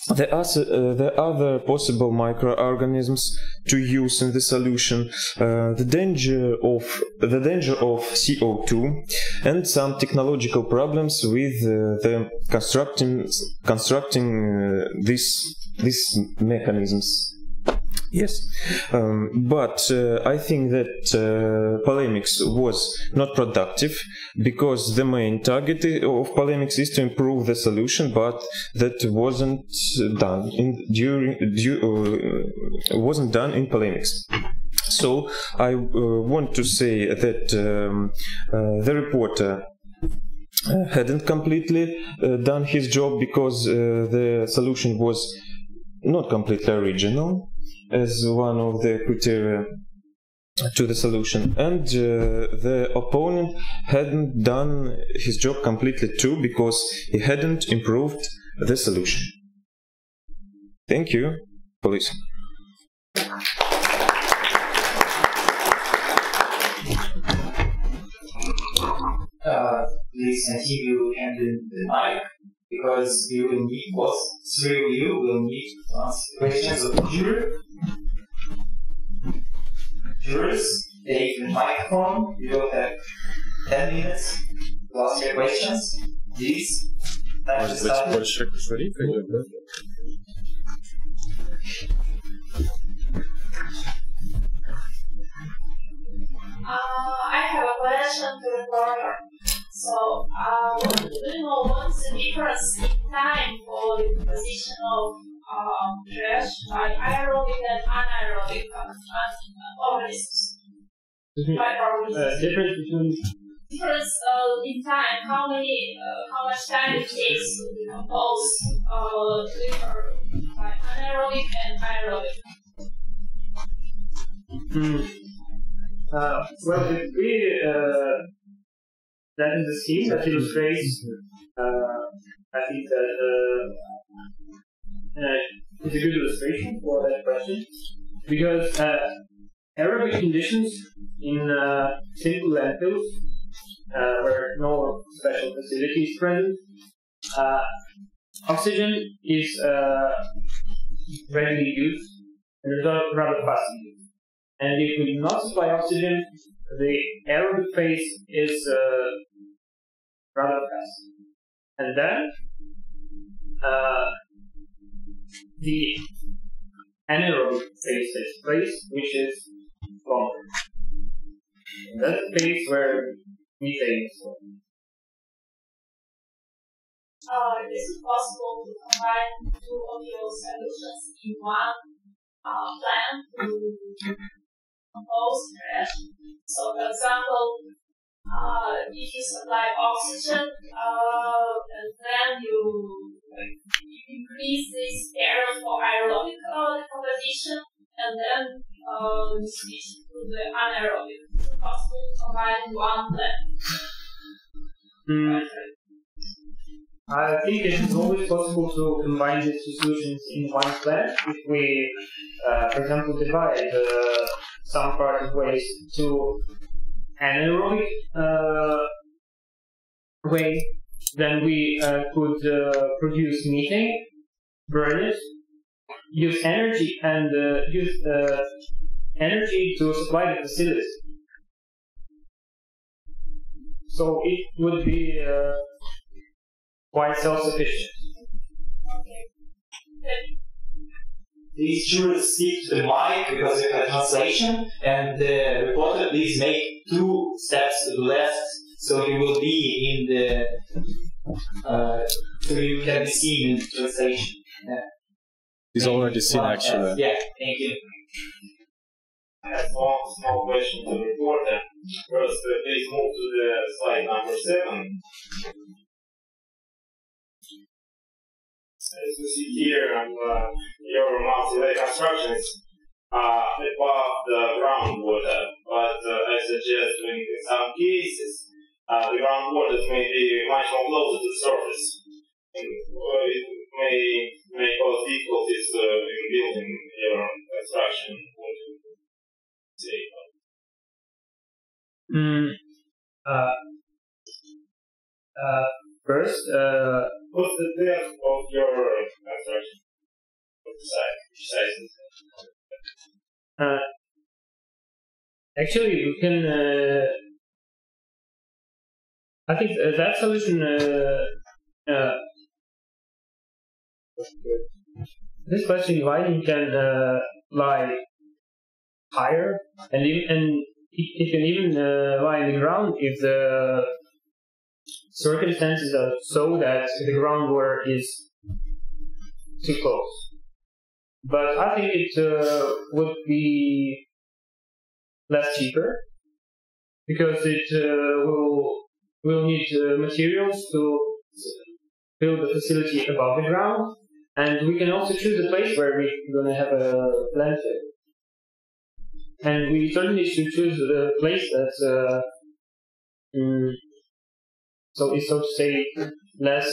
J: the other possible microorganisms to use in the solution, the danger of CO2, and some technological problems with the constructing these mechanisms. Yes, but I think that polemics was not productive, because the main target of polemics is to improve the solution, but that wasn't done in polemics. So I want to say that the reporter hadn't completely done his job, because the solution was not completely original as one of the criteria to the solution, and the opponent hadn't done his job completely too, because he hadn't improved the solution. Thank you for listening.
H: please continue handling the mic, because you will need, both three of you will need to answer questions of the jury. Jurors, take the microphone. You will have 10 minutes to ask your questions. Please, time to start.
G: I have a question to the reporter. So, do you know what's the difference in time for the composition of trash by aerobic and anaerobic organisms?
B: Difference between
G: Difference in time. How much time it takes to decompose liquor by anaerobic and aerobic?
B: Well, if we that is the scheme that illustrates. I think that it's a good illustration for that question, because aerobic conditions in simple landfills where no special facility is present, oxygen is readily used and rather fastly used. And if we do not supply oxygen, the aerobic phase is rather fast. And then the anaerobic phase takes place, which is longer. And that's the phase where methane is formed.
G: Is it possible to combine two of your solutions in one plant to compose trash? So, for example, if you supply oxygen and then you increase this area for aerobic composition, and then switch to the anaerobic, is it possible to combine one plant?
B: I think it is always possible to combine these two solutions in one plant if we, for example, divide some part of waste to anaerobic way. Then we could produce methane, burn it, use energy, and use energy to supply the facilities. So it would be quite self-sufficient.
H: Please jurors speak to the mic because of the translation, and the reporter, please make 2 steps to the left so you will be in the so you can be seen in the translation. Yeah.
I: He's already seen actually.
H: Yeah, thank you.
D: I have one small question to the reporter. First, please move to the slide number 7. As you see here, your multi-layer construction is above the groundwater, but I suggest in some cases the groundwater may be much more closer to the surface. And, it may cause difficulties in building your construction. What do you say?
B: First,
D: What's the depth of your construction? Which size is it?
B: actually, we can. I think that solution. This question lining can lie higher, and it can even lie in the ground if the circumstances are so that the groundwater is too close. But I think it would be less cheaper because it will need materials to build the facility above the ground, and we can also choose a place where we're going to have a landfill. And we certainly should choose a place that's so to say, less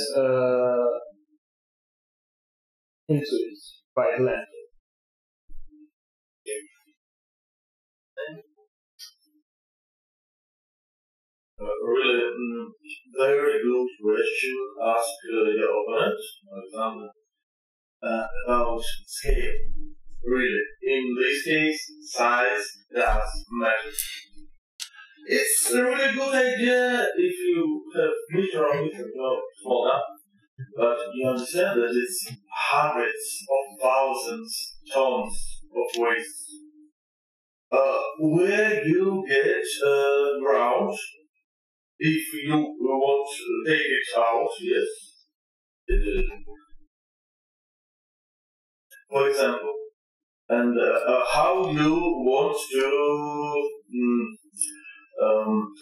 B: influenced by the landfill.
K: really very good question. Ask your opponent, for example, about scale. Really, in this case, size does matter. It's a really good idea if you have meter on meter, small enough. But you understand that it's hundreds of thousands tons of waste. Where you get ground, if you want to take it out, yes. For example, and how you want to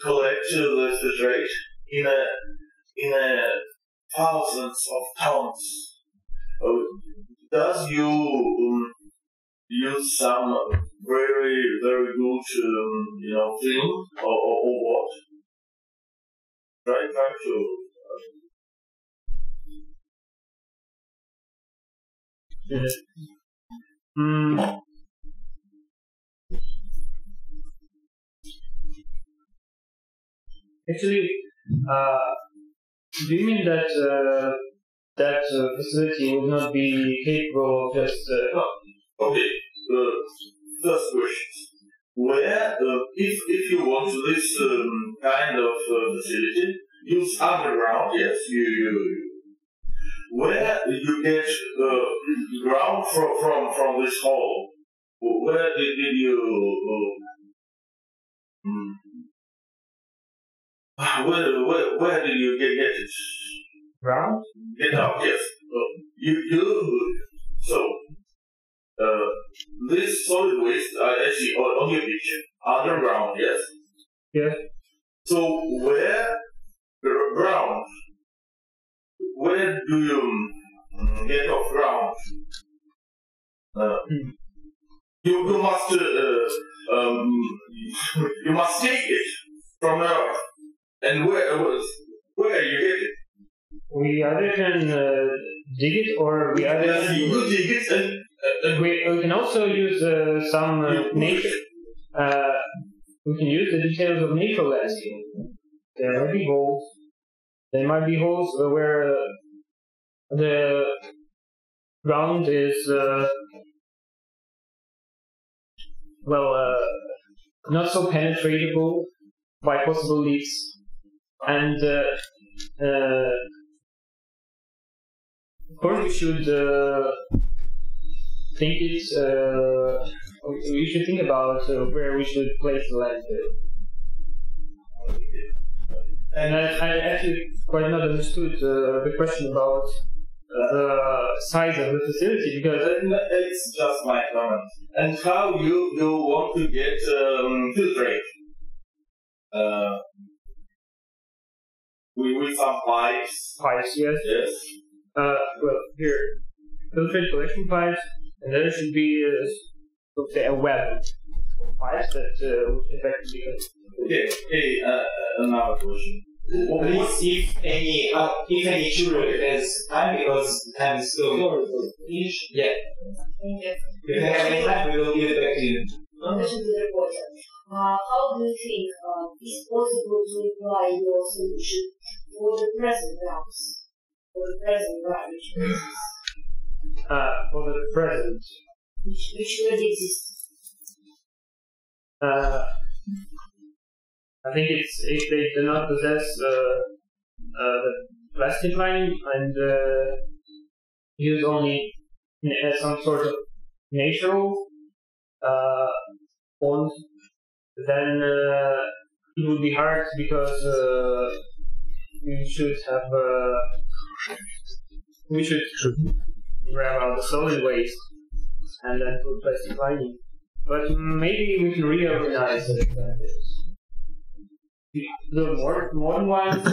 K: collect the filtrate in a thousands of tons. Does you use some very very good film or what? Try to.
B: Actually, do you mean that that facility would not be capable of just?
K: Okay. First question: where, if you want this kind of facility, use underground. Yes, you. Where you get ground from this hole? Where did you? Where did you get it?
B: Ground?
K: Get out, yes. So, this solid waste, I see on your picture, underground, yes?
B: Yes.
K: So, where, ground, where do you get off ground? You must, you must take it from Earth. And where you get it?
B: We either can dig it, or we either
K: yes, you dig it, and
B: we can also use some nature. We can use the details of natural landscape. There might be holes. There might be holes where the ground is not so penetratable by possible leaks. And of course, we should we should think about where we should place the landfill. And I actually quite not understood the question about the size of the facility, because
K: it's just my comment. And how you want to get filtrate? With some pipes.
B: Pipes, yes.
K: Yes.
B: Well, here, filtrate collection pipes, and there should be, let's say, a web of pipes that effectively.
K: Okay. Another question.
H: Please, if any children has time, because time is still finished. Yeah. If you have any time, we will give it back to you.
L: Question to the reporter. How do you think it's possible to apply your solution for the present grounds, for the present garbage?
B: For the present,
L: which already exists.
B: I think it's if they do not possess the plastic lining and use only some sort of natural pond, then it would be hard, because we should grab out the solid waste and then put plastic lining. But maybe we can reorganize it. The modern ones,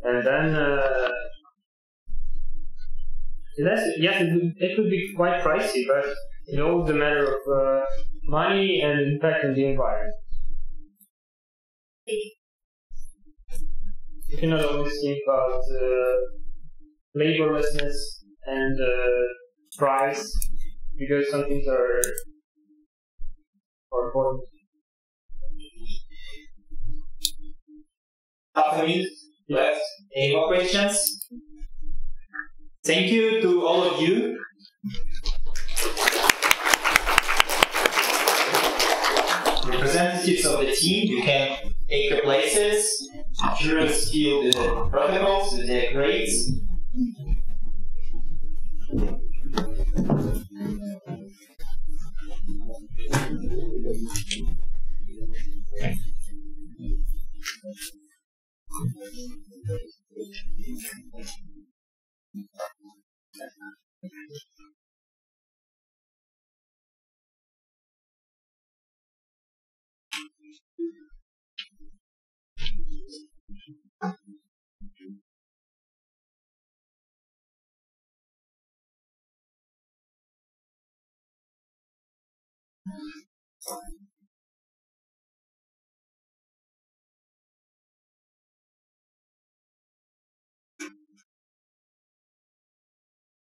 B: and then it would be quite pricey, but it's always a matter of money and impact on the environment. You cannot always think about laborlessness and price, because some things are important.
H: half a minute left. Any more questions? Thank you to all of you. Representatives of the team, you can take your places. Jurors fill the protocols with their grades.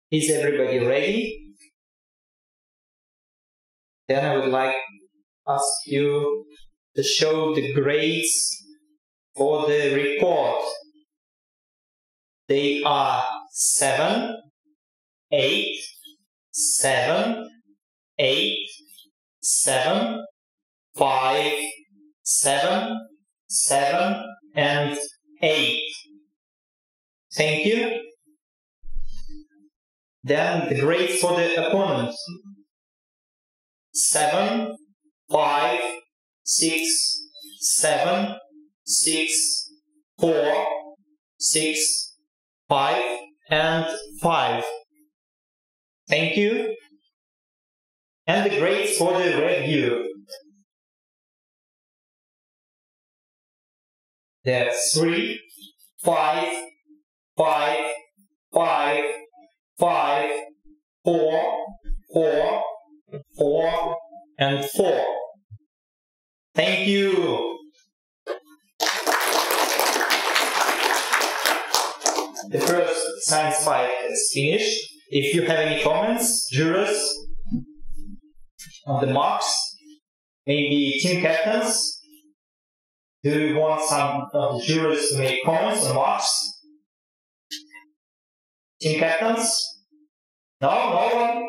H: Is everybody ready? Then I would like to ask you to show the grades for the report. They are 7, 8, 7, 8, 7, 5, 7, 7, and 8. Thank you. Then the grades for the opponent. 7, 5, 6, 7, 6, 4, 6, 5, and 5. Thank you. And the grades for the review. There are 3, 5, 5, 5, 5, 4, 4, 4, and 4. Thank you. The first science fight is finished. If you have any comments, jurors, on the marks, maybe team captains, do you want some of the jurors to make comments on marks? Team captains? No? No one?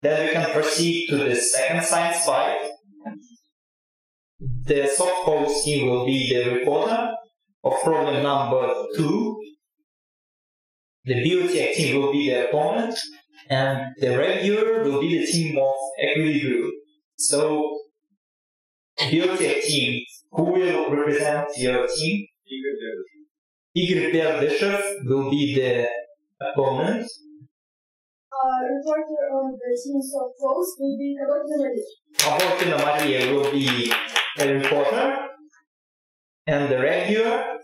H: Then we can proceed to the second science fight. The soft pose team will be the reporter of problem number 2. The biotech team will be the opponent, and the reviewer will be the team of equilibrium. So, biotech team, who will represent your team? Igor Berdyshev will be the opponent.
L: Reporter of the teams of Post will be
H: Avotina Maria will be a reporter, and the reviewer,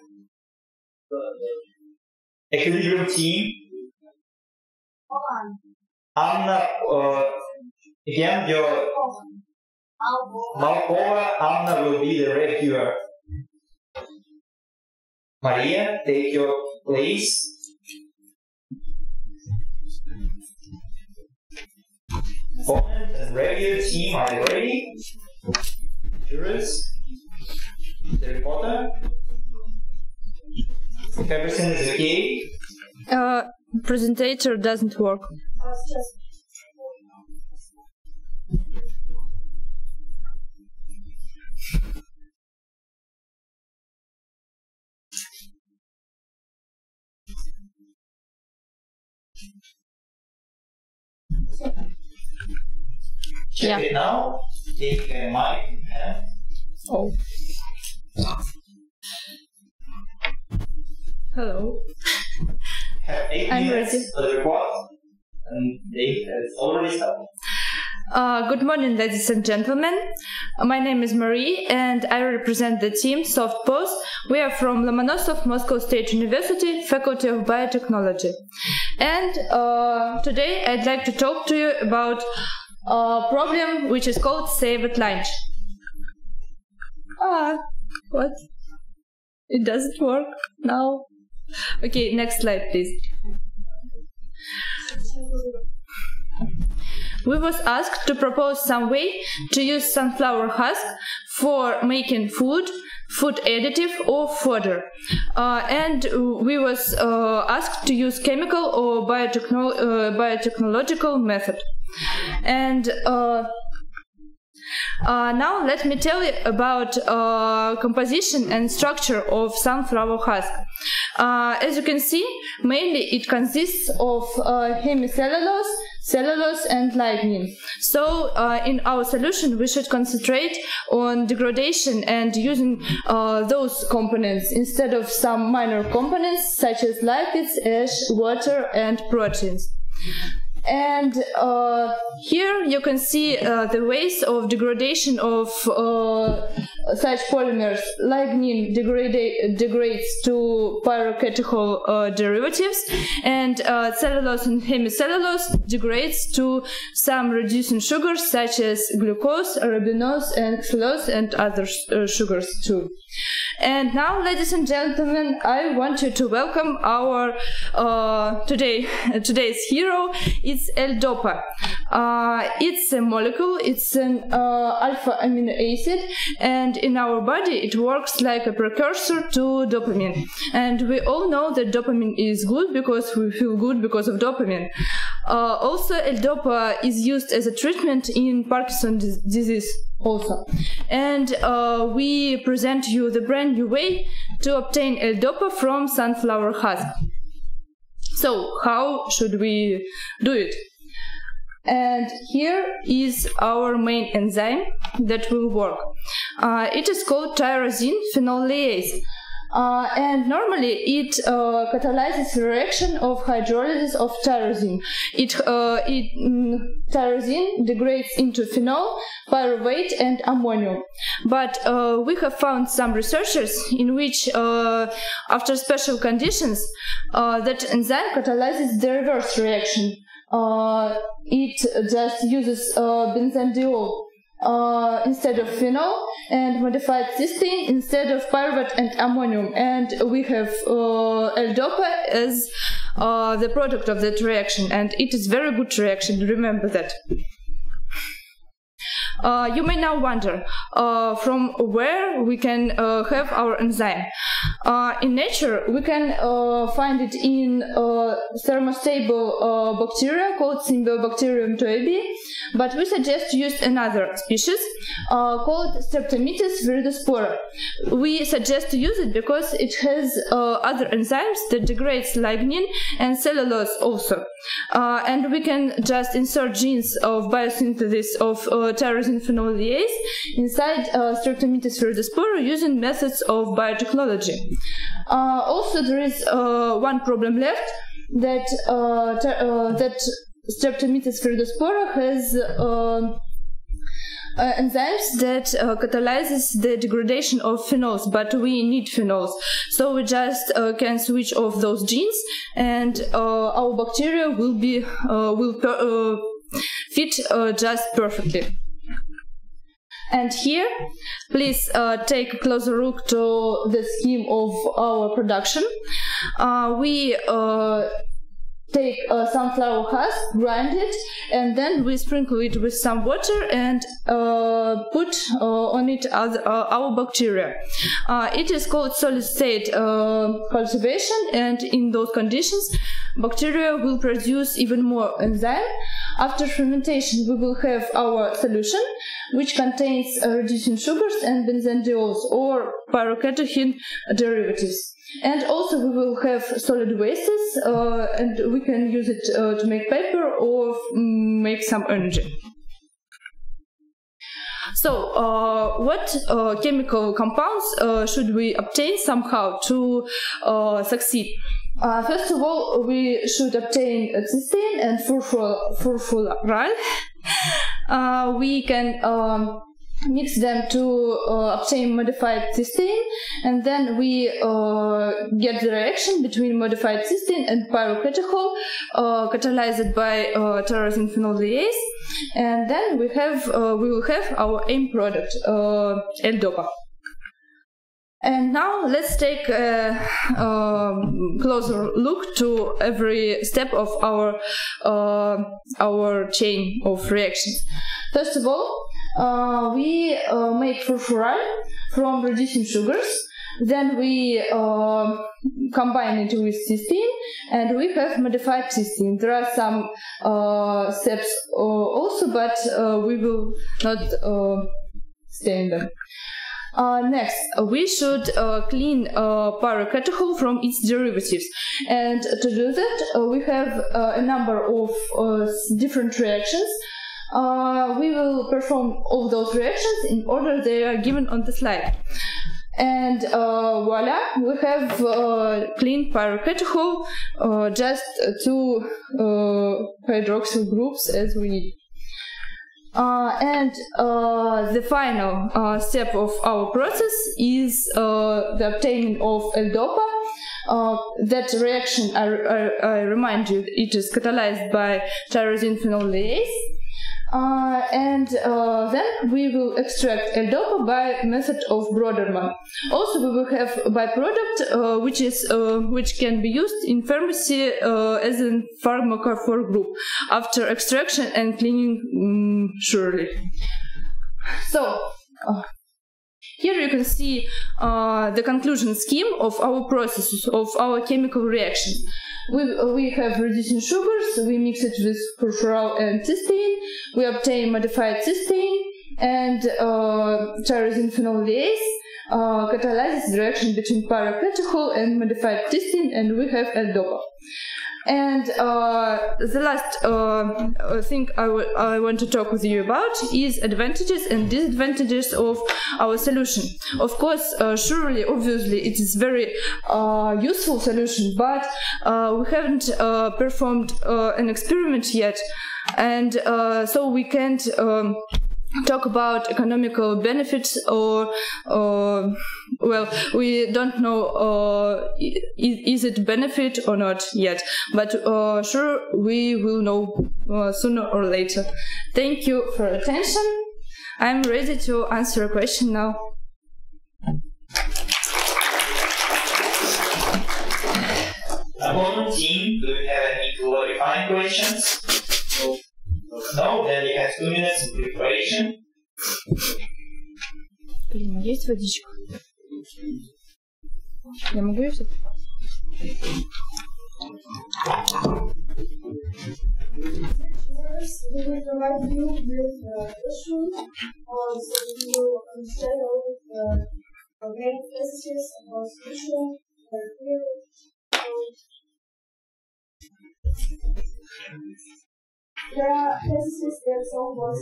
H: equilibrium team. Anna, again, your Malkova, Anna will be the reviewer. Maria, take your place. Opponent and review team are ready. Jurors, the reporter. If everything is okay.
C: Presentator doesn't work.
H: Check it now. Take a mic in hand.
C: Oh. Hello.
H: Have 8
C: I'm
H: minutes
C: ready.
H: for the report. And it's already started.
C: Good morning, ladies and gentlemen. My name is Marie, and I represent the team Soft Pose. We are from Lomonosov Moscow State University, Faculty of Biotechnology. And today I'd like to talk to you about a problem which is called Save at Lunch. What? It doesn't work now. Okay, next slide, please. we was asked to propose some way to use sunflower husk for making food additive or fodder, and we was asked to use chemical or biotechnological method. And now let me tell you about composition and structure of sunflower husk. As you can see, mainly it consists of hemicellulose, cellulose and lignin. So in our solution we should concentrate on degradation and using those components instead of some minor components such as lipids, ash, water and proteins. And here you can see the ways of degradation of such polymers. Lignin degrades to pyrocatechol derivatives, and cellulose and hemicellulose degrades to some reducing sugars such as glucose, arabinose and xylose and other sugars too. And now, ladies and gentlemen, I want you to welcome our today's hero. It's L-DOPA. It's a molecule, it's an alpha amino acid, and in our body it works like a precursor to dopamine. And we all know that dopamine is good because we feel good because of dopamine. Also, L-DOPA is used as a treatment in Parkinson's disease also. And we present you the brand new way to obtain L-DOPA from sunflower husk. So, how should we do it? And here is our main enzyme that will work. It is called tyrosine phenolase. And normally it catalyzes the reaction of hydrolysis of tyrosine. Tyrosine degrades into phenol, pyruvate and ammonium. But we have found some researchers in which, after special conditions, that enzyme catalyzes the reverse reaction. It just uses benzendiol instead of phenol and modified cysteine instead of pyruvate and ammonium, and we have L-DOPA as the product of that reaction, and it is very good reaction, remember that. You may now wonder from where we can have our enzyme. In nature, we can find it in thermostable bacteria called Symbiobacterium toebii, but we suggest to use another species called Streptomyces viridospora. We suggest to use it because it has other enzymes that degrades lignin and cellulose also. And we can just insert genes of biosynthesis of tyrosine phenolase inside Streptomyces viridospora using methods of biotechnology. Also, there is one problem left, that that Streptomyces viridospora has enzymes that catalyzes the degradation of phenols, but we need phenols, so we just can switch off those genes, and our bacteria will fit just perfectly. And here, please take a closer look to the scheme of our production. We take sunflower husk, grind it, and then we sprinkle it with some water and put on it our bacteria. It is called solid state cultivation, and in those conditions bacteria will produce even more enzyme. After fermentation we will have our solution, which contains reducing sugars and benzendiols or pyrocatechin derivatives. And also we will have solid wastes, and we can use it to make paper or make some energy. So, what chemical compounds should we obtain somehow to succeed? First of all, we should obtain cysteine and furfural. We can mix them to obtain modified cysteine, and then we get the reaction between modified cysteine and pyrocatechol catalyzed by tyrosine phenolase, and then we will have our aim product, L-DOPA. And now let's take a closer look to every step of our chain of reactions. First of all, we make furfural from reducing sugars. Then we combine it with cysteine, and we have modified cysteine. There are some steps also, but we will not stay in them. Next, we should clean pyrocatechol from its derivatives, and to do that we have a number of different reactions. We will perform all those reactions in order they are given on the slide. And voila, we have clean pyrocatechol, just two hydroxyl groups as we need. And the final step of our process is the obtaining of L-DOPA. That reaction, I remind you, it is catalyzed by tyrosine phenolase. And then we will extract L-DOPA by method of Broderman. Also, we will have a byproduct which can be used in pharmacy as a pharmacophore group after extraction and cleaning, surely. So here you can see the conclusion scheme of our processes, of our chemical reactions. We have reducing sugars, we mix it with furfural and cysteine, we obtain modified cysteine, and tyrosine phenolase catalyzes the reaction between pyrocatechol and modified cysteine, and we have L-DOPA. And the last thing I want to talk with you about is advantages and disadvantages of our solution. Of course, surely, obviously, it is very useful solution, but we haven't performed an experiment yet, and so we can't talk about economical benefits, or well, we don't know is it benefit or not yet, but sure we will know sooner or later. Thank you for attention. I'm ready to answer a question now.
H: Opponent team, do you have any clarifying questions? No, then you have 2 minutes of preparation.
C: Блин, есть водичка? Я могу ее взять?
L: We will provide you with issues, so you will understand all the main messages about solution, there are messages that some was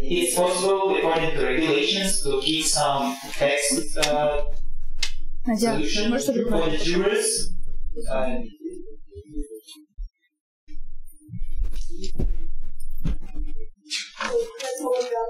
H: It's possible, according to regulations, to give some text solution for the jurors.
L: That's all I got.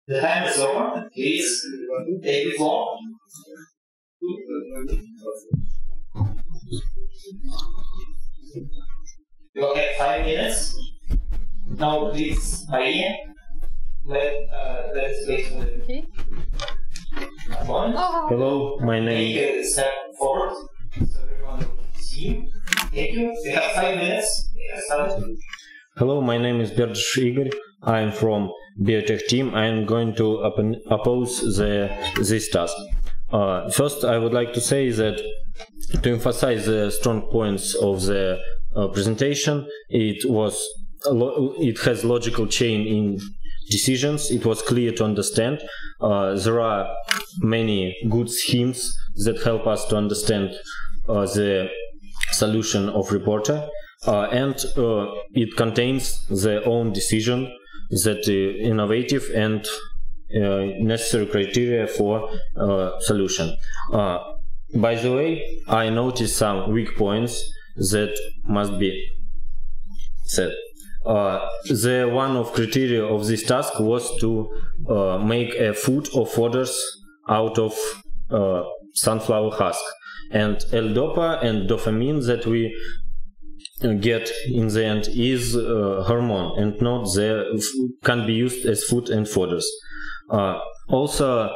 H: The time is over. Please take the floor. You will have 5 minutes. Now, please, Maria, let's wait for the
C: Okay.
H: one.
J: Hello, my name.
H: Take a step forward so everyone will see you. Thank you. You have 5 minutes.
J: Hello, my name is Berdish Igor. I am from biotech team. I am going to oppose this task. First, I would like to say that to emphasize the strong points of the presentation, it has logical chain in decisions. It was clear to understand. There are many good schemes that help us to understand the solution of reporter, and it contains their own decision that innovative and necessary criteria for solution. By the way, I noticed some weak points that must be said. The one of criteria of this task was to make a food or fodders out of sunflower husk, and L-DOPA and dopamine that we get in the end is hormone and not can be used as food and fodders. Also,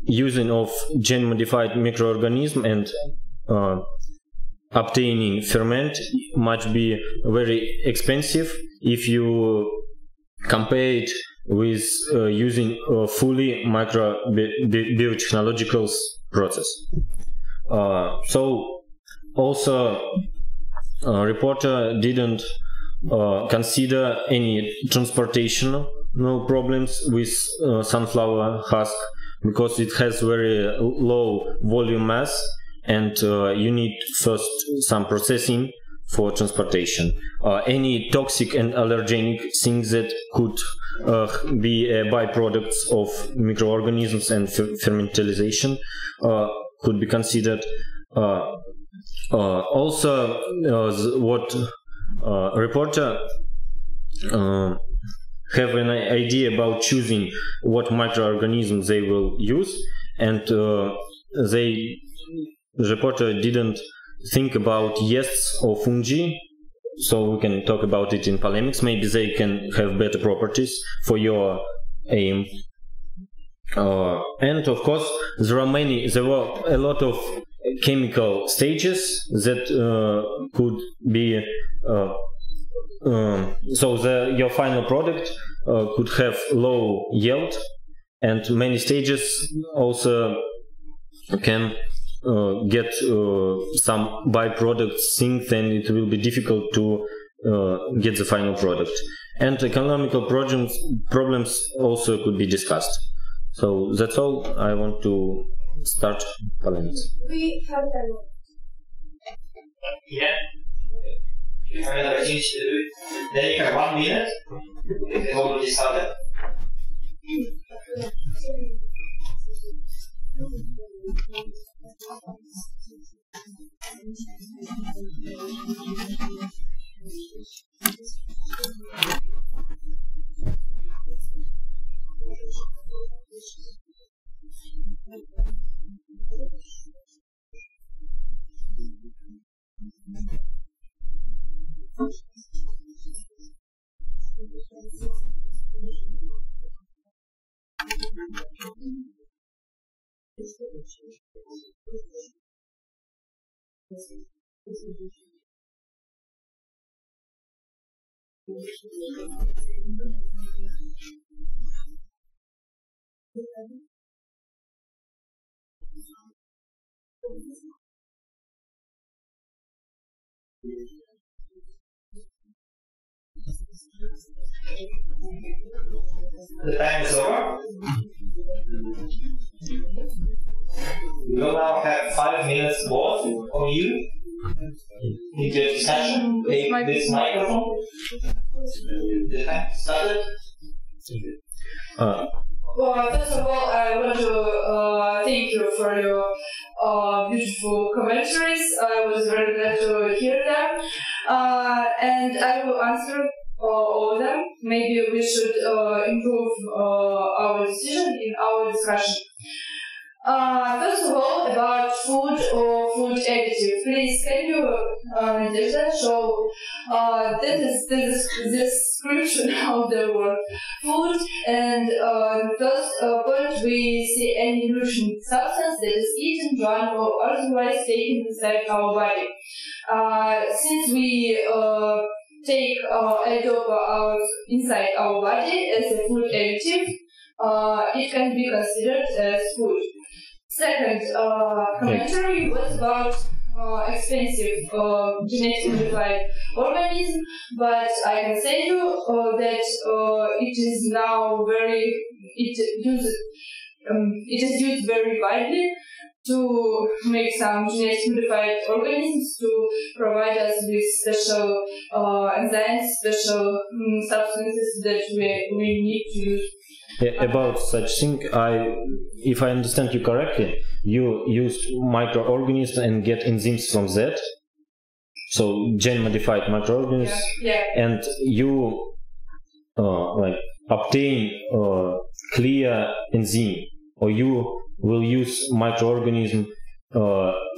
J: using of gene-modified microorganism and obtaining ferment might be very expensive if you compare it with using a fully biotechnological process. So also reporter didn't consider any transportation problems with sunflower husk, because it has very low volume mass, and you need first some processing for transportation. Any toxic and allergenic things that could be byproducts of microorganisms and fermentalization could be considered. Also, what reporter have an idea about choosing what microorganisms they will use, and the reporter didn't think about yeasts or fungi, so we can talk about it in polemics. Maybe they can have better properties for your aim. And of course, there were a lot of chemical stages that could be so your final product could have low yield, and many stages also can get some byproducts things, then it will be difficult to get the final product. And economical problems also could be discussed. So that's all. I want to start polemics.
L: We have that.
H: Yeah. You have another opportunity to do it. Then you have 1 minute. It has already started. The time is over. We will now have 5 minutes both of you in the discussion. Take this microphone. The time started.
C: Well, first of all, I want to thank you for your beautiful commentaries. I was very glad to hear them. And I will answer all of them. Maybe we should improve our decision in our discussion. First of all, about food or food additive. Please, can you show this is the description of the word food, and first point we see any nutrition substance that is eaten, drunk, or otherwise taken inside our body. Since we take adopa inside our body as a food additive, it can be considered as food. Second commentary was about expensive genetically modified organism, but I can say you that it is now it is used very widely to make some genetically modified organisms to provide us with special enzymes, special substances that we need to use.
M: Yeah, about such thing, if I understand you correctly, you used microorganisms and get enzymes from that. So gene-modified microorganisms,
C: yeah.
M: And you obtain clear enzyme, or you will use microorganism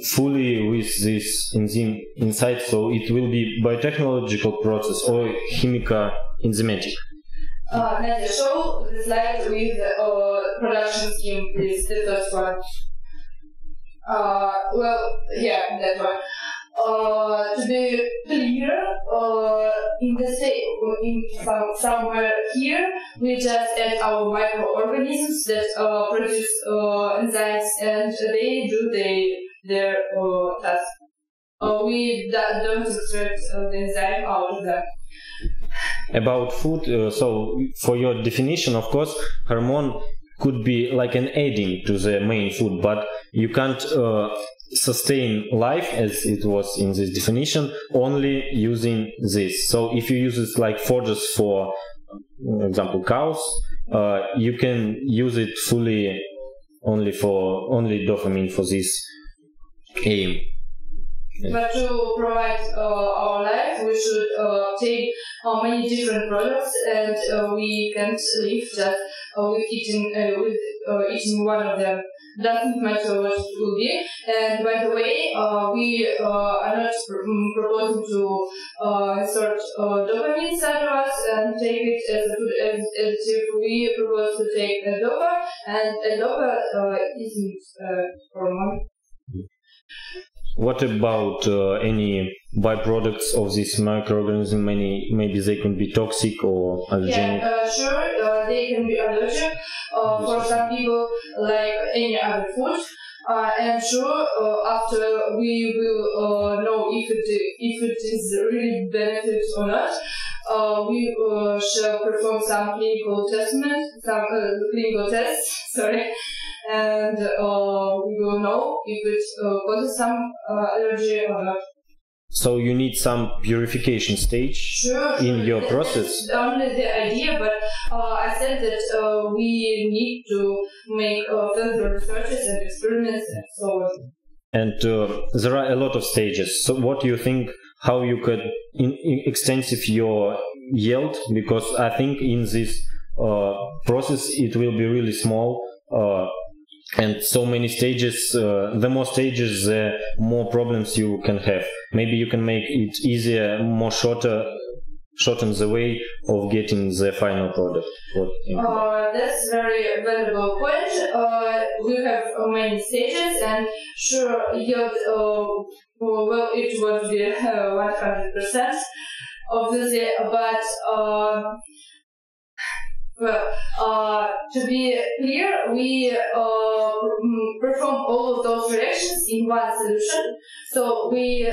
M: fully with this enzyme inside. So it will be biotechnological process or chemical enzymatic.
C: Nadia, show the slide with production scheme, please, the first one. Well, yeah, that one. To be clear, in the somewhere here, we just add our microorganisms that produce enzymes, and they do their task. We don't extract the enzyme out of them.
M: About food, so for your definition, of course, hormone could be like an adding to the main food, but you can't sustain life, as it was in this definition, only using this. So if you use it like forges for example cows, you can use it fully only dopamine for this aim.
C: But to provide our life, we should take many different products, and we can't live just with eating one of them. Doesn't matter what it will be. And by the way, we are not proposing to insert dopamine inside of us and take it as a food additive. We propose to take adopa, and adopa isn't hormone.
M: What about any byproducts of this microorganism? Maybe they can be toxic or allergenic?
C: Yeah, sure, they can be allergic for some people, like any other food. And sure, after we will know if it is really benefit or not, we shall perform some clinical tests. Sorry. And we will know if it causes some allergy or not.
M: So you need some purification stage in your process?
C: That's only the idea, but I said that we need to make further researches and experiments and so on.
M: And there are a lot of stages. So what do you think, how you could extensive your yield? Because I think in this process it will be really small. And so many stages, the more stages, the more problems you can have. Maybe you can make it easier, more shorten the way of getting the final product.
C: That's very valuable point. We have many stages, and sure, yield, well, it won't be 100%, obviously, but to be clear, we perform all of those reactions in one solution. So we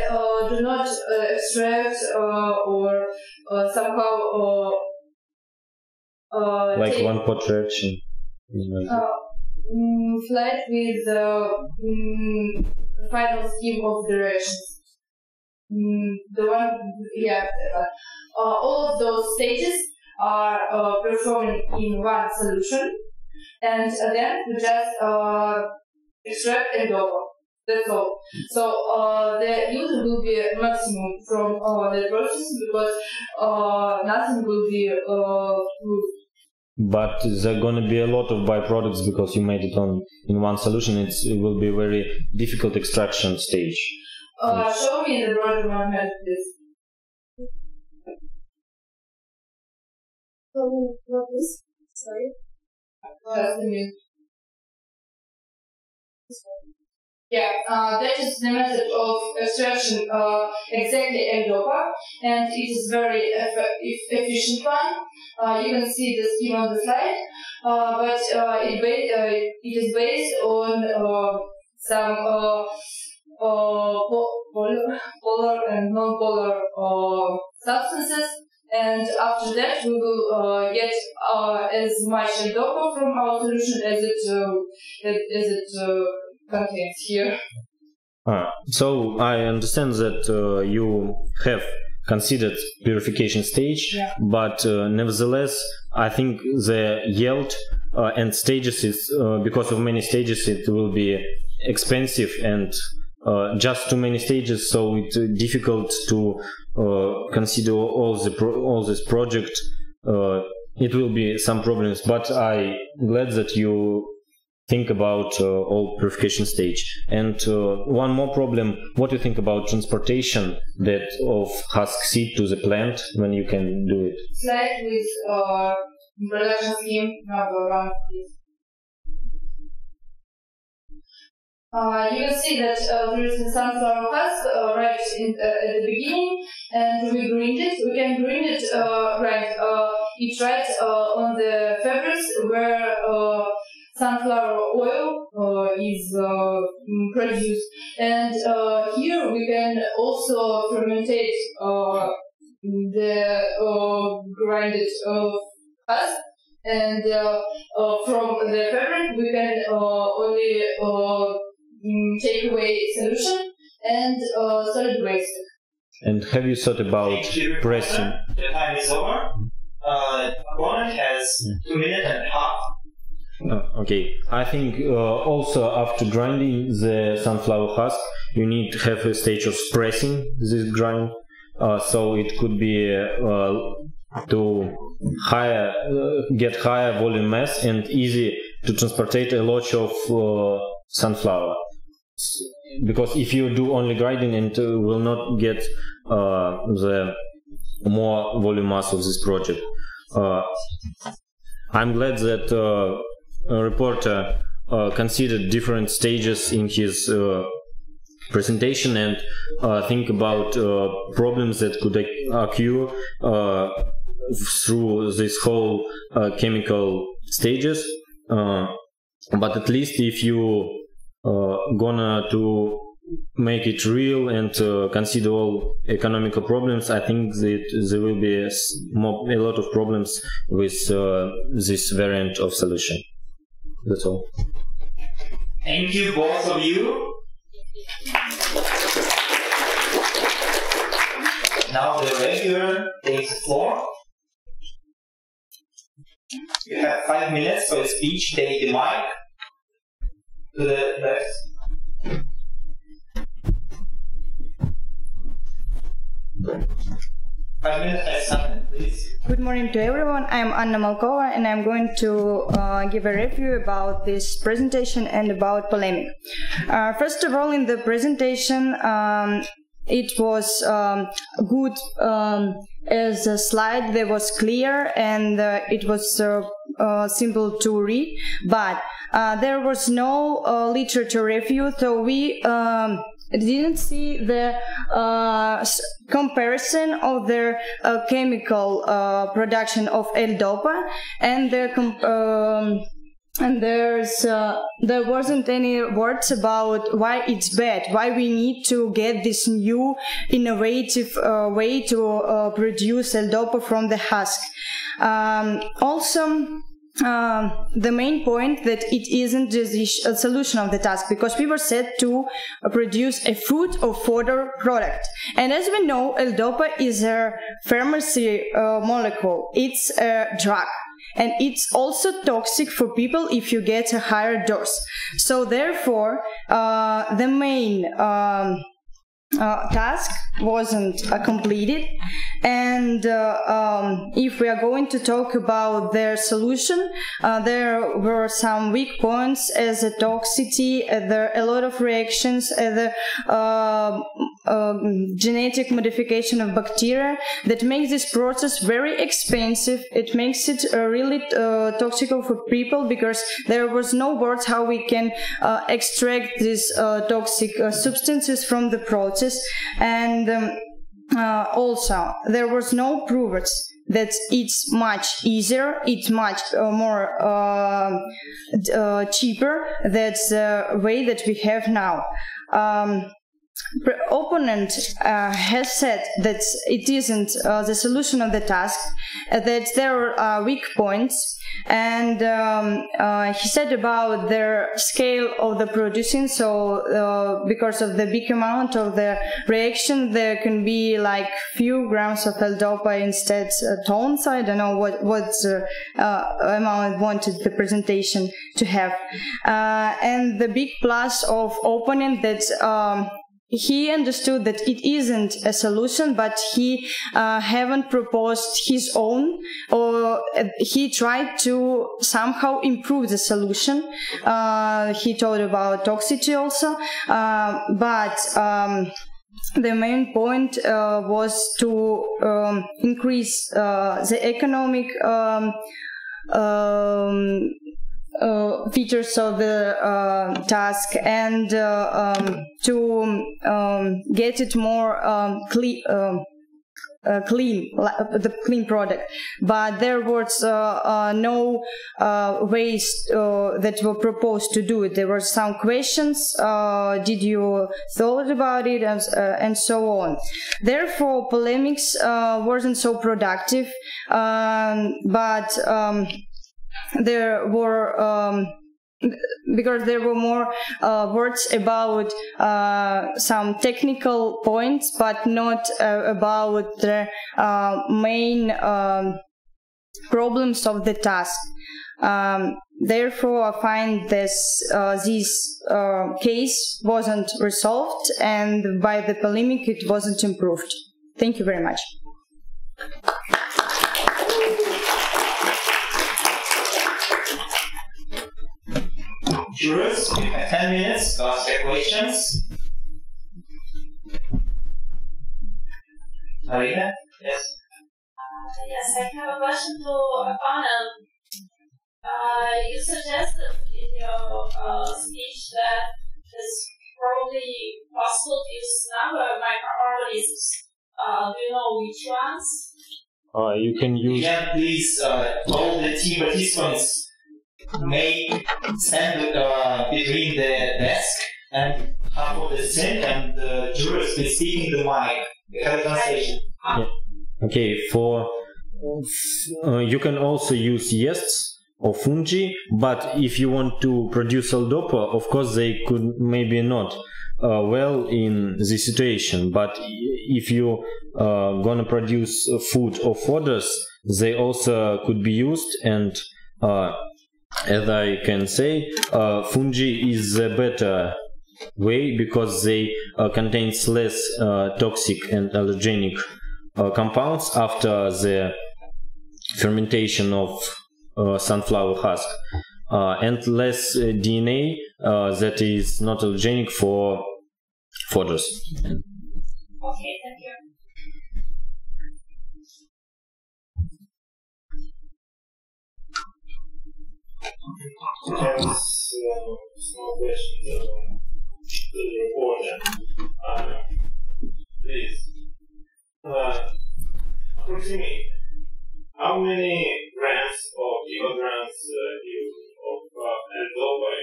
C: do not extract or somehow
M: like one pot reaction.
C: Slide with the final scheme of the reactions. The one, yeah. All of those stages are performed in one solution, and then we just extract and adopa. That's all. So the yield will be maximum from the process, because nothing will be
M: but there are going to be a lot of byproducts because you made it in one solution. It will be a very difficult extraction stage.
C: Show me the BioTournament, please.
G: What is? Sorry.
C: Just a minute. Yeah, that is the method of extraction exactly L-DOPA, and it is very efficient one. You can see the scheme on the slide, but it is based on some polar and non-polar substances, and after that we will get as much L-DOPA from our solution as it contains here.
M: So I understand that you have considered purification stage,
C: yeah.
M: But nevertheless, I think the yield and stages is because of many stages it will be expensive and just too many stages, so it's difficult to consider all this project. It will be some problems, but I'm glad that you think about all purification stage. And one more problem, what do you think about transportation of husk seed to the plant when you can do it?
C: Slide with production scheme number 1, please. You can see that there is a sunflower husk right at the beginning, and we grind it. We can grind it it's right on the fabrics where sunflower oil is produced, and here we can also fermentate the grinded husk, and from the fabric we can only take away solution and solid waste.
M: And have you thought about pressing?
H: The time is over. Opponent has 2 minutes and a half.
M: Okay, I think also after grinding the sunflower husk, you need to have a stage of pressing this grind, so it could be to get higher volume mass and easy to transport a lot of sunflower. Because if you do only grinding, and will not get the more volume mass of this project. I'm glad that a reporter considered different stages in his presentation and think about problems that could occur through this whole chemical stages. But at least if you gonna to make it real and consider all economical problems, I think that there will be a lot of problems with this variant of solution. That's all.
H: Thank you, both of you. Now the reviewer takes the floor. You have 5 minutes for a speech. Take the mic to the left. 5 minutes has started, please.
N: Good morning to everyone. I'm Anna Malkova, and I'm going to give a review about this presentation and about polemic. First of all, in the presentation, it was good as a slide that was clear and it was simple to read, but there was no literature review, so we didn't see the comparison of the chemical production of L-DOPA, and there wasn't any words about why it's bad, why we need to get this new innovative way to produce L-DOPA from the husk. Also, the main point that it isn't the solution of the task, because we were set to produce a food or fodder product, and as we know, L-DOPA is a pharmacy molecule. It's a drug, and it's also toxic for people if you get a higher dose. So therefore, the main task wasn't completed, And if we are going to talk about their solution, there were some weak points as a toxicity, there are a lot of reactions, the genetic modification of bacteria that makes this process very expensive. It makes it really toxic for people, because there was no words how we can extract these toxic substances from the process. And also there was no proofs that it's much easier, it's much more cheaper. That's the way that we have now. Opponent has said that it isn't the solution of the task, that there are weak points, and he said about their scale of the producing. So because of the big amount of the reaction, there can be like few grams of L-DOPA instead tons. I don't know what amount wanted the presentation to have. And the big plus of opponent, that he understood that it isn't a solution, but he haven't proposed his own, or he tried to somehow improve the solution. He talked about toxicity also, but the main point was to increase the economic features of the task, and to get it more clean, the clean product. But there was no ways that were proposed to do it. There were some questions, did you thought about it, and so on. Therefore polemics wasn't so productive, but there were because there were more words about some technical points, but not about the main problems of the task. Therefore, I find this case wasn't resolved, and by the polemic it wasn't improved. Thank you very much.
H: Jurors, you have 10 minutes to ask your questions. Marina? Yes?
G: Yes, I have a question to Anna. You suggested in your speech that it's probably possible to use number of microorganisms. Do you know which ones?
M: You can use...
H: Yeah, please, all the team participants may stand between the desk and half of the seat, and the jurors will speak in the mic. We have a translation.
M: Yeah. Okay, you can also use yeasts or fungi, but if you want to produce L-DOPA, of course they could maybe not well in this situation, but if you gonna produce food or fodders, they also could be used. And as I can say, fungi is a better way because they contains less toxic and allergenic compounds after the fermentation of sunflower husk, and less DNA that is not allergenic for fodders.
G: Okay, thank you.
D: I have a small question to the reporter. Please, approximately, how many grams or kilograms of L-DOPA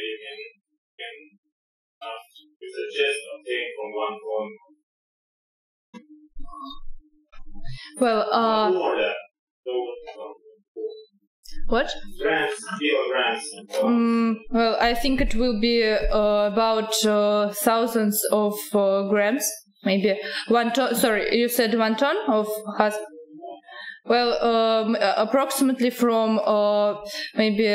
D: you suggest obtain from one ton?
C: Well, what?
D: Grams, kilograms.
C: Well, I think it will be about thousands of grams, maybe 1 ton. Sorry, you said 1 ton of husk. Well, approximately from maybe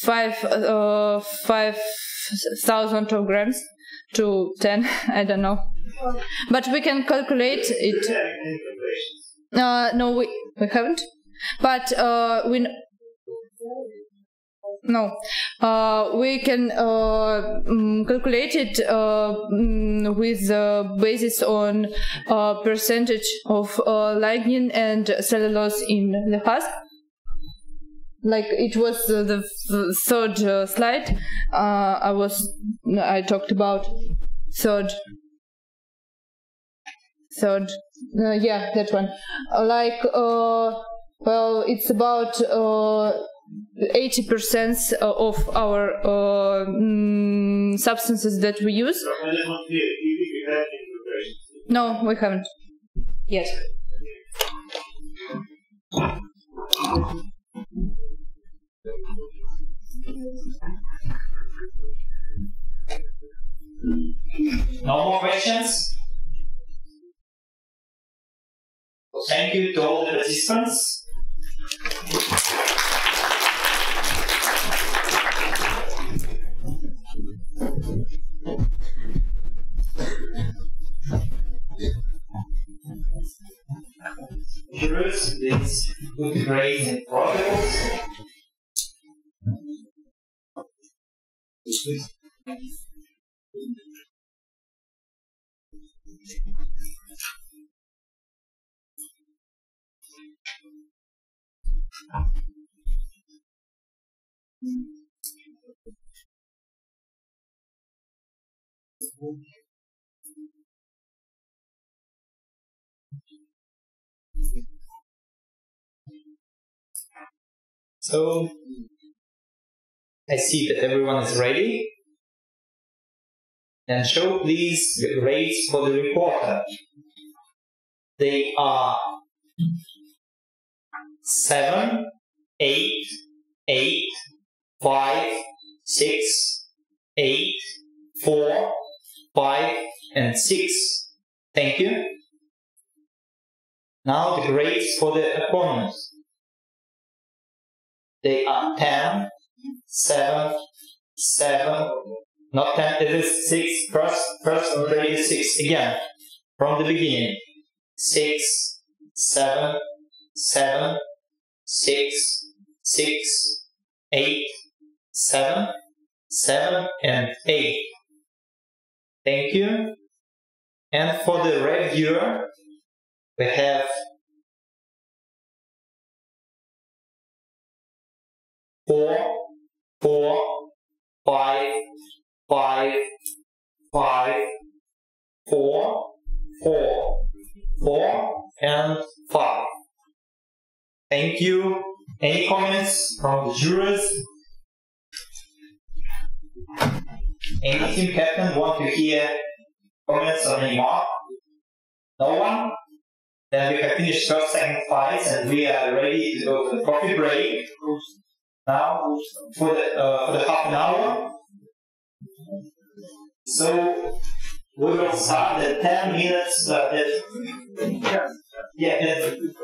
C: 5,000 of grams to 10. I don't know, but we can calculate it. No, we haven't. But we can calculate it with basis on percentage of lignin and cellulose in the husk. Like it was the third slide. I talked about third. Yeah, that one. Well, it's about 80% of our substances that we use. No, we haven't. Yes.
H: No more questions? Thank you to all the participants. Jurors, please put grades and protocols. So, I see that everyone is ready. And show please the grades for the reporter. They are 7, 8, 8, 5, 6, 8, 4, 5, and 6. Thank you. Now the grades for the opponents. They are 10, 7, 7, not 10, it is 6, first grade is 6, again, from the beginning. 6, 7, 7, 6, 6, 8, 7, 7, and 8. Thank you. And for the reviewer, we have 4, 4, 5, 5, 5, 4, 4, 4, and 5. Thank you. Any comments from the jurors? Any team captain want to hear comments or any more? No one? Then we have finished first, second fights, and we are ready to go to the coffee break. Now, for the half an hour. So, we will start at 10 minutes at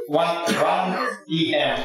H: 1 p.m.